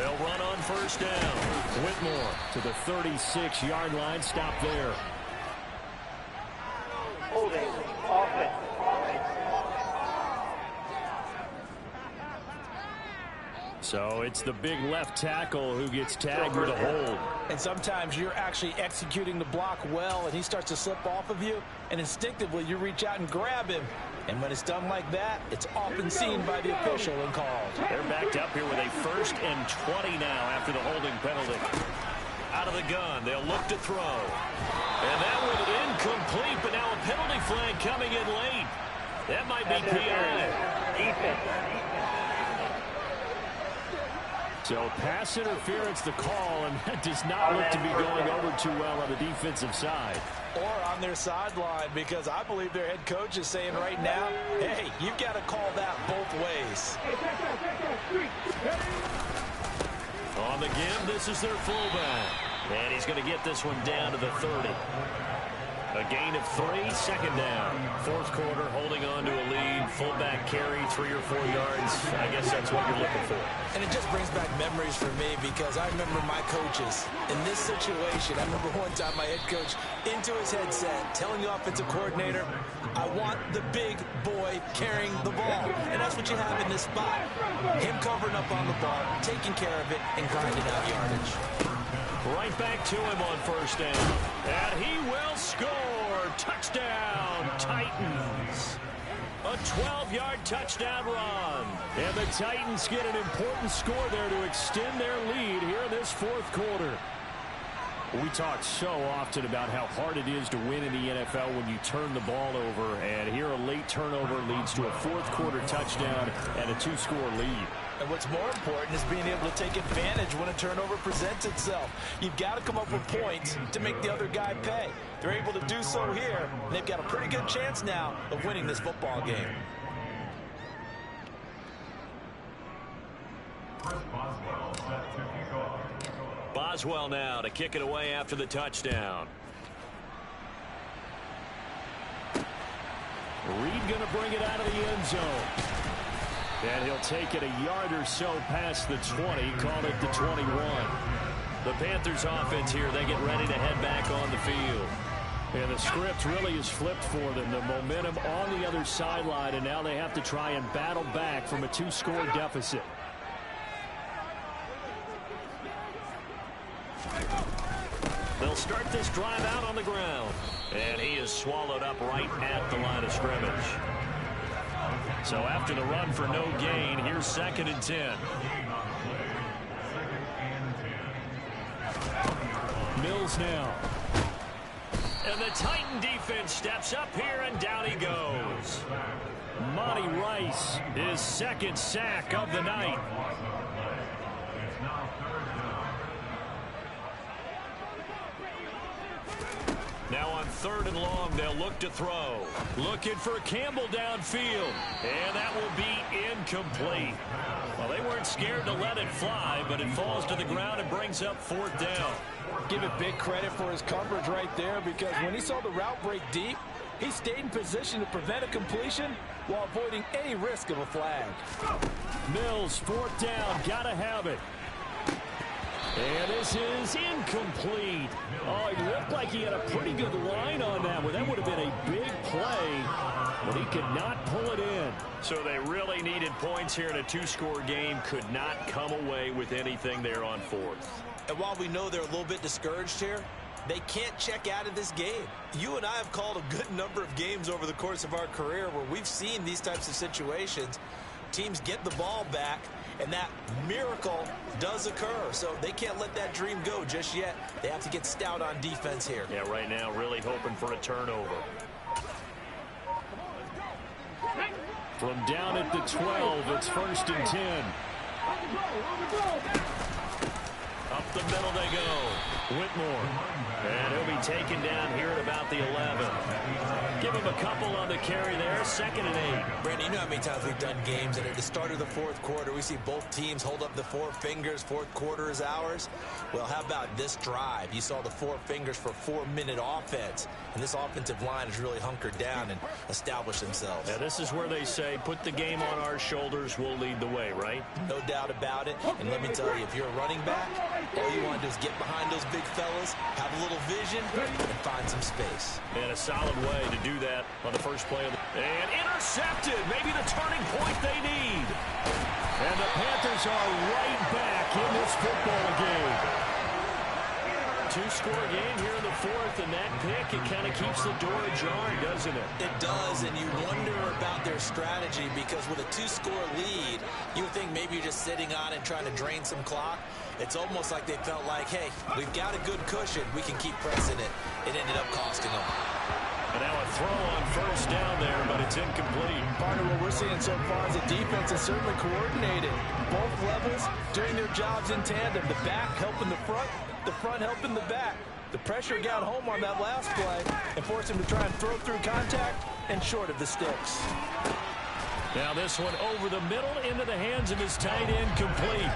They'll run on first down. Whitmore to the 36-yard line. Stop there. Holding. Offense. So it's the big left tackle who gets tagged with a hold. And sometimes you're actually executing the block well, and he starts to slip off of you, and instinctively you reach out and grab him. And when it's done like that, it's often seen by the official and called. They're backed up here with a 1st and 20 now after the holding penalty. Out of the gun, they'll look to throw. And that was incomplete, but now a penalty flag coming in late. That might be PI. Defense. So pass interference the call, and that does not look to be going over too well on the defensive side. Or on their sideline, because I believe their head coach is saying right now, hey, you've got to call that both ways. On the give, this is their fullback. And he's going to get this one down to the 30. A gain of 3, 2nd down. 4th quarter, holding on to a lead. Fullback carry, 3 or 4 yards. I guess that's what you're looking for. And it just brings back memories for me, because I remember my coaches in this situation. I remember one time my head coach into his headset telling the offensive coordinator, I want the big boy carrying the ball. And that's what you have in this spot. Him covering up on the ball, taking care of it, and grinding out yardage. Right back to him on 1st down. And he will score. Touchdown, Titans. A 12-yard touchdown run. And the Titans get an important score there to extend their lead here in this 4th quarter. We talk so often about how hard it is to win in the NFL when you turn the ball over. And here a late turnover leads to a 4th quarter touchdown and a 2-score lead. And what's more important is being able to take advantage when a turnover presents itself. You've got to come up with points to make the other guy pay. They're able to do so here. And they've got a pretty good chance now of winning this football game. Boswell now to kick it away after the touchdown. Reed going to bring it out of the end zone. And he'll take it a yard or so past the 20, call it the 21. The Panthers offense here, they get ready to head back on the field. And the script really is flipped for them. The momentum on the other sideline, and now they have to try and battle back from a 2-score deficit. They'll start this drive out on the ground. And he is swallowed up right at the line of scrimmage. So after the run for no gain, here's 2nd and 10. Mills now. And the Titan defense steps up here, and down he goes. Monty Rice, his 2nd sack of the night. Now on 3rd and long, they'll look to throw. Looking for Campbell downfield. And that will be incomplete. Well, they weren't scared to let it fly, but it falls to the ground and brings up 4th down. Give it big credit for his coverage right there, because when he saw the route break deep, he stayed in position to prevent a completion while avoiding any risk of a flag. Mills, 4th down, gotta have it. And this is incomplete. Oh, it looked like he had a pretty good line on that one. That would have been a big play, but he could not pull it in. So they really needed points here in a 2-score game. Could not come away with anything there on 4th. And while we know they're a little bit discouraged here, they can't check out of this game. You and I have called a good number of games over the course of our career where we've seen these types of situations. Teams get the ball back, and that miracle does occur. So they can't let that dream go just yet. They have to get stout on defense here. Yeah, right now really hoping for a turnover. From down at the 12, it's 1st and 10. Up the middle they go. Whitmore. And he'll be taken down here at about the 11. Give him a couple on the carry there. 2nd and 8. Brandon, you know how many times we've done games that at the start of the fourth quarter, we see both teams hold up the 4 fingers, fourth quarter is ours. Well, how about this drive? You saw the 4 fingers for 4-minute offense. And this offensive line has really hunkered down and established themselves. Yeah, this is where they say, put the game on our shoulders, we'll lead the way, right? No doubt about it. And let me tell you, if you're a running back, all you want to do is get behind those big fellas, have a little vision, and find some space. And a solid way to do that on the first play of the... And intercepted! Maybe the turning point they need. And the Panthers are right back in this football game. 2-score game here in the 4th, and that pick, it kind of keeps the door ajar, doesn't it? It does, and you wonder about their strategy because with a 2-score lead, you would think maybe you're just sitting on it and trying to drain some clock. It's almost like they felt like, hey, we've got a good cushion. We can keep pressing it. It ended up costing them. And now a throw on first down there, but it's incomplete. Partner, what we're seeing so far is the defense is certainly coordinated. Both levels doing their jobs in tandem. The back helping the front helping the back. The pressure got home on that last play and forced him to try and throw through contact and short of the sticks. Now this one over the middle into the hands of his tight end, complete.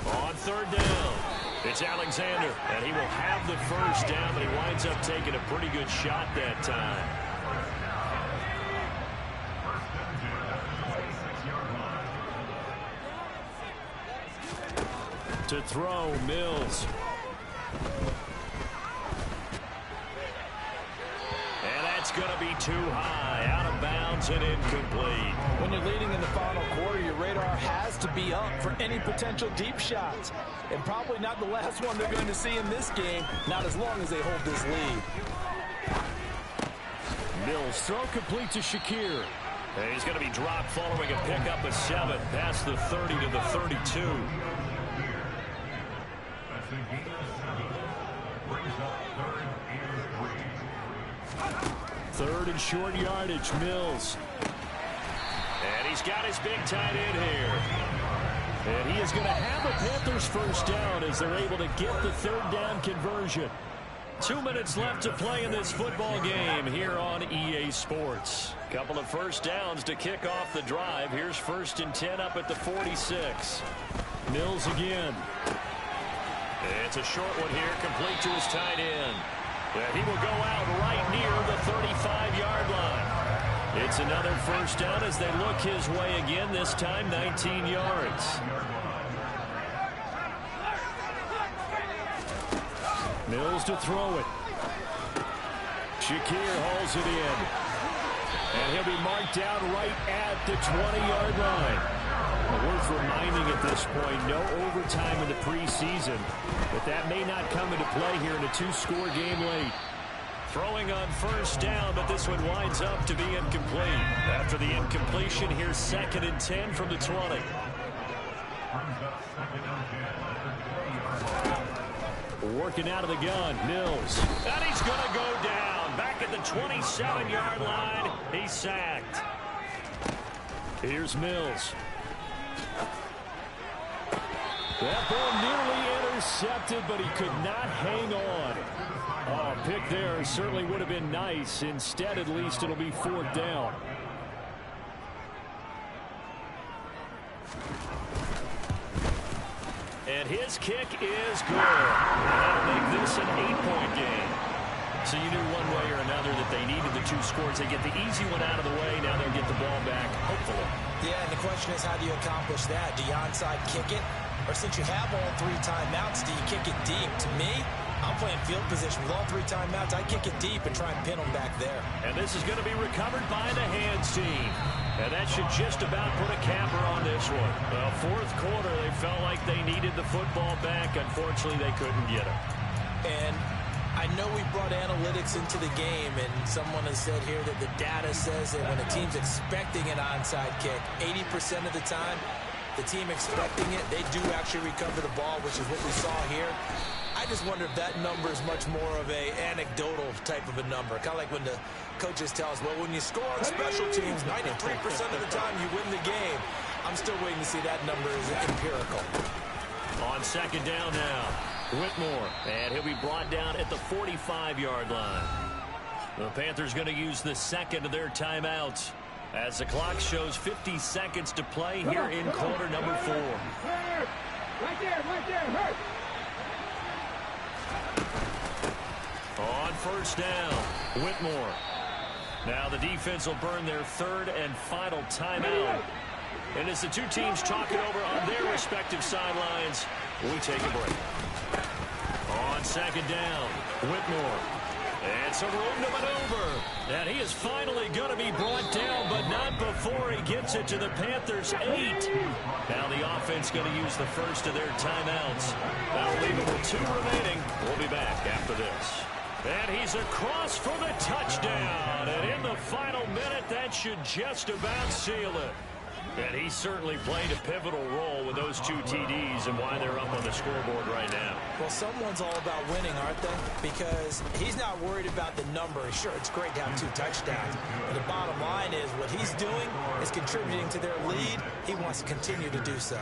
On 3rd down, it's Alexander, and he will have the first down, but he winds up taking a pretty good shot that time. To throw, Mills. And that's going to be too high, out of bounds and incomplete. When you're leading in the final quarter, your radar has to be up for any potential deep shots. And probably not the last one they're going to see in this game, not as long as they hold this lead. Mills throw complete to Shakir. And he's going to be dropped following a pickup of 7 past the 30 to the 32. Third and short yardage, Mills. And he's got his big tight end here. And he is going to have the Panthers first down as they're able to get the 3rd down conversion. 2 minutes left to play in this football game here on EA Sports. Couple of first downs to kick off the drive. Here's 1st and 10 up at the 46. Mills again. It's a short one here, complete to his tight end. And he will go out right near the 35-yard line. It's another first down as they look his way again, this time 19 yards. Mills to throw it. Shakir hauls it in. And he'll be marked down right at the 20-yard line. Worth reminding at this point, no overtime in the preseason, but that may not come into play here in a 2-score game late. Throwing on first down, but this one winds up to be incomplete. After the incompletion, here's 2nd and 10 from the 20. Working out of the gun, Mills. And he's going to go down. Back at the 27-yard line, he's sacked. Here's Mills. That ball nearly intercepted, but he could not hang on. Oh, a pick there certainly would have been nice. Instead, at least, it'll be 4th down. And his kick is good. That'll make this an 8-point game. So you knew one way or another that they needed the 2 scores. They get the easy one out of the way. Now they'll get the ball back, hopefully. Yeah, and the question is, how do you accomplish that? Do you onside kick it? Or since you have all 3 timeouts, do you kick it deep? To me, I'm playing field position with all 3 timeouts. I kick it deep and try and pin them back there. And this is going to be recovered by the hands team. And that should just about put a capper on this one. Well, 4th quarter, they felt like they needed the football back. Unfortunately, they couldn't get it. And I know we brought analytics into the game, and someone has said here that the data says that when a team's expecting an onside kick, 80% of the time, the team expecting it, they do actually recover the ball, which is what we saw here. I I just wonder if that number is much more of a anecdotal type of a number. Kind of like when the coaches tell us, well, when you score on special teams, 93% of the time you win the game. I'm still waiting to see that number is empirical. On second down now, Whitmore, and he'll be brought down at the 45-yard line. The Panthers going to use the second of their timeouts as the clock shows 50 seconds to play here in quarter number 4. Right there, hurt. On first down, Whitmore. Now the defense will burn their third and final timeout. And as the two teams talk it over on their respective sidelines, we take a break. On second down, Whitmore. And some room to maneuver. And he is finally going to be brought down, but not before he gets it to the Panthers' 8. Now the offense going to use the first of their timeouts. That'll leave them with 2 remaining. We'll be back after this. And he's across for the touchdown. And in the final minute, that should just about seal it. And he certainly played a pivotal role with those 2 TDs and why they're up on the scoreboard right now. Well, someone's all about winning, aren't they? Because he's not worried about the number. Sure, it's great to have 2 touchdowns. But the bottom line is what he's doing is contributing to their lead. He wants to continue to do so.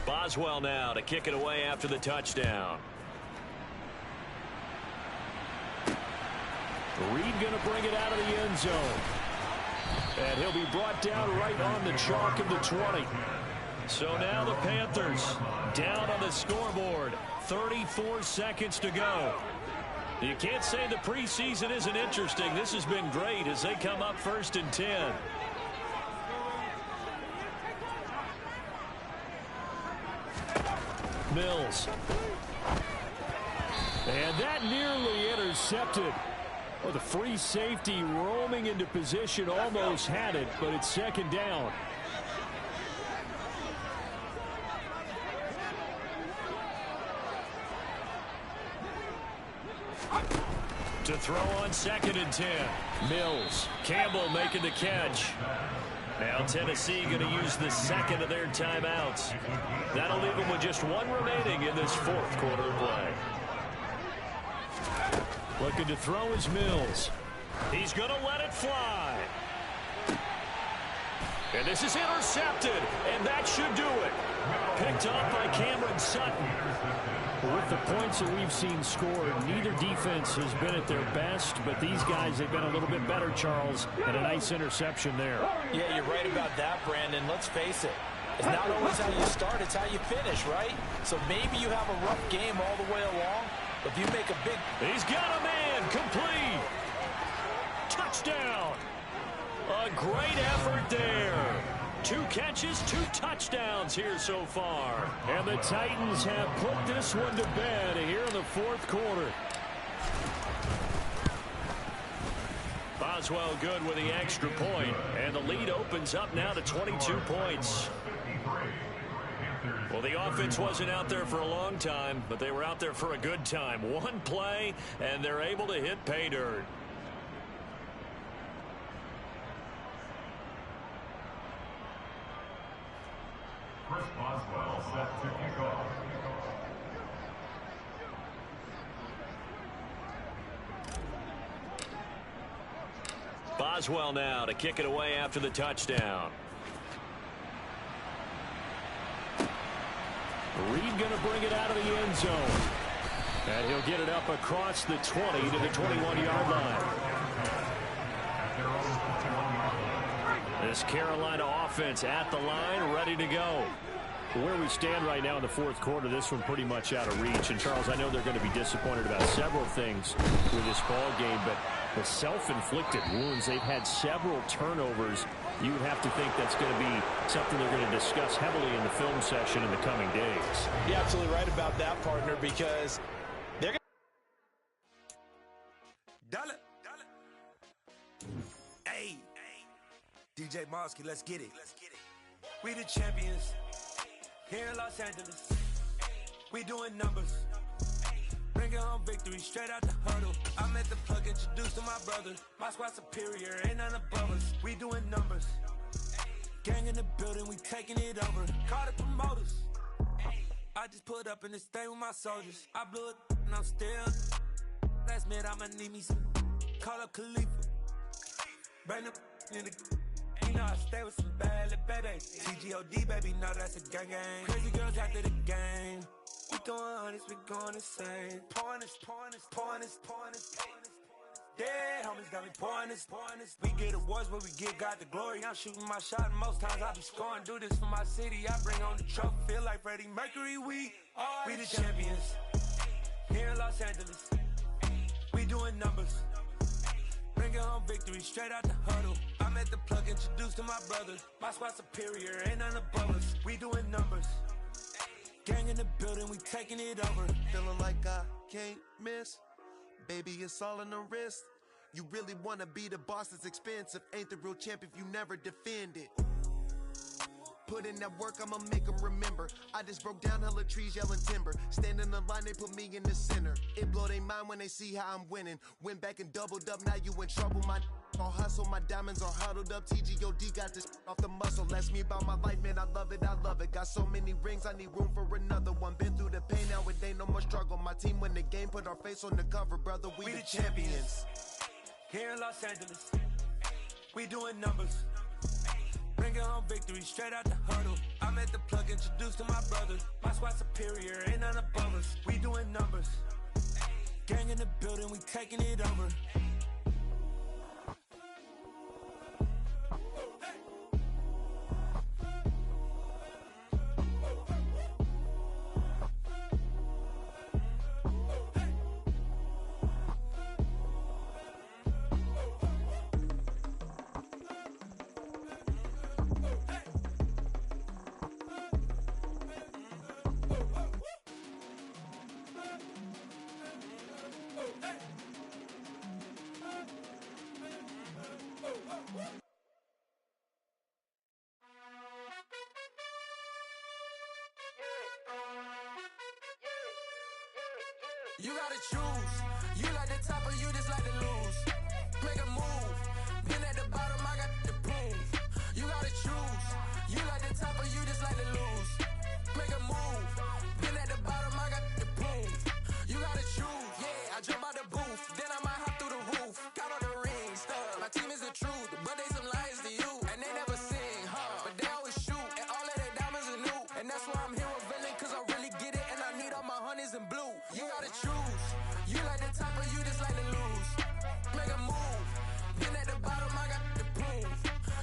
Boswell now to kick it away after the touchdown. Reed going to bring it out of the end zone. And he'll be brought down right on the chalk of the 20. So now the Panthers down on the scoreboard. 34 seconds to go. You can't say the preseason isn't interesting. This has been great as they come up first and 10. Mills. And that nearly intercepted. Well, the free safety roaming into position almost had it, but it's second down. To throw on second and 10. Mills. Campbell making the catch. Now Tennessee going to use the second of their timeouts. That'll leave them with just 1 remaining in this 4th quarter of play. Looking to throw is Mills. He's going to let it fly. And this is intercepted, and that should do it. Picked off by Cameron Sutton. With the points that we've seen scored, neither defense has been at their best, but these guys have been a little bit better, Charles, and a nice interception there. Yeah, you're right about that, Brandon. Let's face it. It's not always how you start, it's how you finish, right? So maybe you have a rough game all the way along, but if you make a big... He's got a man, complete. Touchdown. A great effort there. 2 catches, 2 touchdowns here so far. And the Titans have put this one to bed here in the 4th quarter. Boswell good with the extra point, and the lead opens up now to 22 points. Well, the offense wasn't out there for a long time, but they were out there for a good time. 1 play, and they're able to hit pay dirt. Chris Boswell set to kick off. Boswell now to kick it away after the touchdown. Reed going to bring it out of the end zone. And he'll get it up across the 20 to the 21-yard line. This Carolina offense at the line, ready to go. Where we stand right now in the 4th quarter, this one pretty much out of reach. And, Charles, I know they're going to be disappointed about several things with this ball game, but the self-inflicted wounds, they've had several turnovers. You would have to think that's going to be something they're going to discuss heavily in the film session in the coming days. You're absolutely right about that, partner, because they're going Dollar. Hey, DJ Mosky, let's get it. We the champions here in Los Angeles. We doing numbers. Bringing home victory straight out the huddle. I'm at the plug, introduced to my brother. My squad superior, ain't none above us. We doing numbers. Gang in the building, we taking it over. Call the promoters. I just put up in this thing with my soldiers. I blew it and I'm still. Last minute I'ma need me some. Call up Khalifa. Bring them in the. You know I stay with some bad little babies. TGOD baby, know that's a gang gang. Crazy girls after the game. We going honest, we going insane. Pouring this. Dead homies got me pouring this. We get awards, but we get God the glory. I'm shooting my shot, and most times I be scoring. Do this for my city, I bring on the trophy. Feel like Freddie Mercury, we the champions. Here in Los Angeles, we doing numbers. Bringing home victory, straight out the huddle. I'm at the plug, introduced to my brother. My squad superior, ain't none above us. We doing numbers. Gang in the building, we taking it over. Feeling like I can't miss. Baby, it's all in the wrist. You really wanna be the boss, it's expensive. Ain't the real champ if you never defend it. Put in that work, I'ma make them remember. I just broke down hella trees, yelling timber. Stand in the line, they put me in the center. It blow their mind when they see how I'm winning. Went back and doubled up, now you in trouble. My all hustle, my diamonds are huddled up. TGOD got this off the muscle. Ask me about my life, man, I love it. Got so many rings, I need room for another one. Been through the pain, now it ain't no more struggle. My team win the game, put our face on the cover, brother. We the champions. Here in Los Angeles, we doing numbers. Bringing home victory, straight out the huddle. I'm at the plug, introduced to my brother. My squad superior, ain't none above us. We doing numbers. Gang in the building, we taking it over. You gotta choose. You like the top or you just like to lose. Make a move. Been at the bottom, I got the proof. You gotta choose. You like the top or you just like to lose. Make a move. Been at the bottom, I got the proof. You gotta choose. Yeah, I jump out the booth. Then I might hop through the roof. Count on the rings. My team is the truth, but they some liars to you. And they never sing, but they always shoot. And all of their diamonds are new. And that's why I'm here with Villain, cause I really get it. And I need all my honeys in blue. You gotta choose. You like the top or you just like to lose. Make a move. Been at the bottom, I got the proof.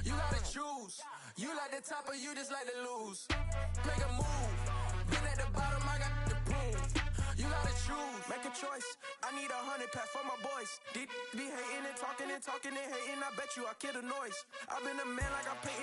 You gotta choose. You like the top or you just like to lose. Make a move. Been at the bottom, I got the proof. You gotta choose. Make a choice. I need 100 pack for my boys. Be hating and talking and hating. I bet you I kill the noise. I've been a man like I pay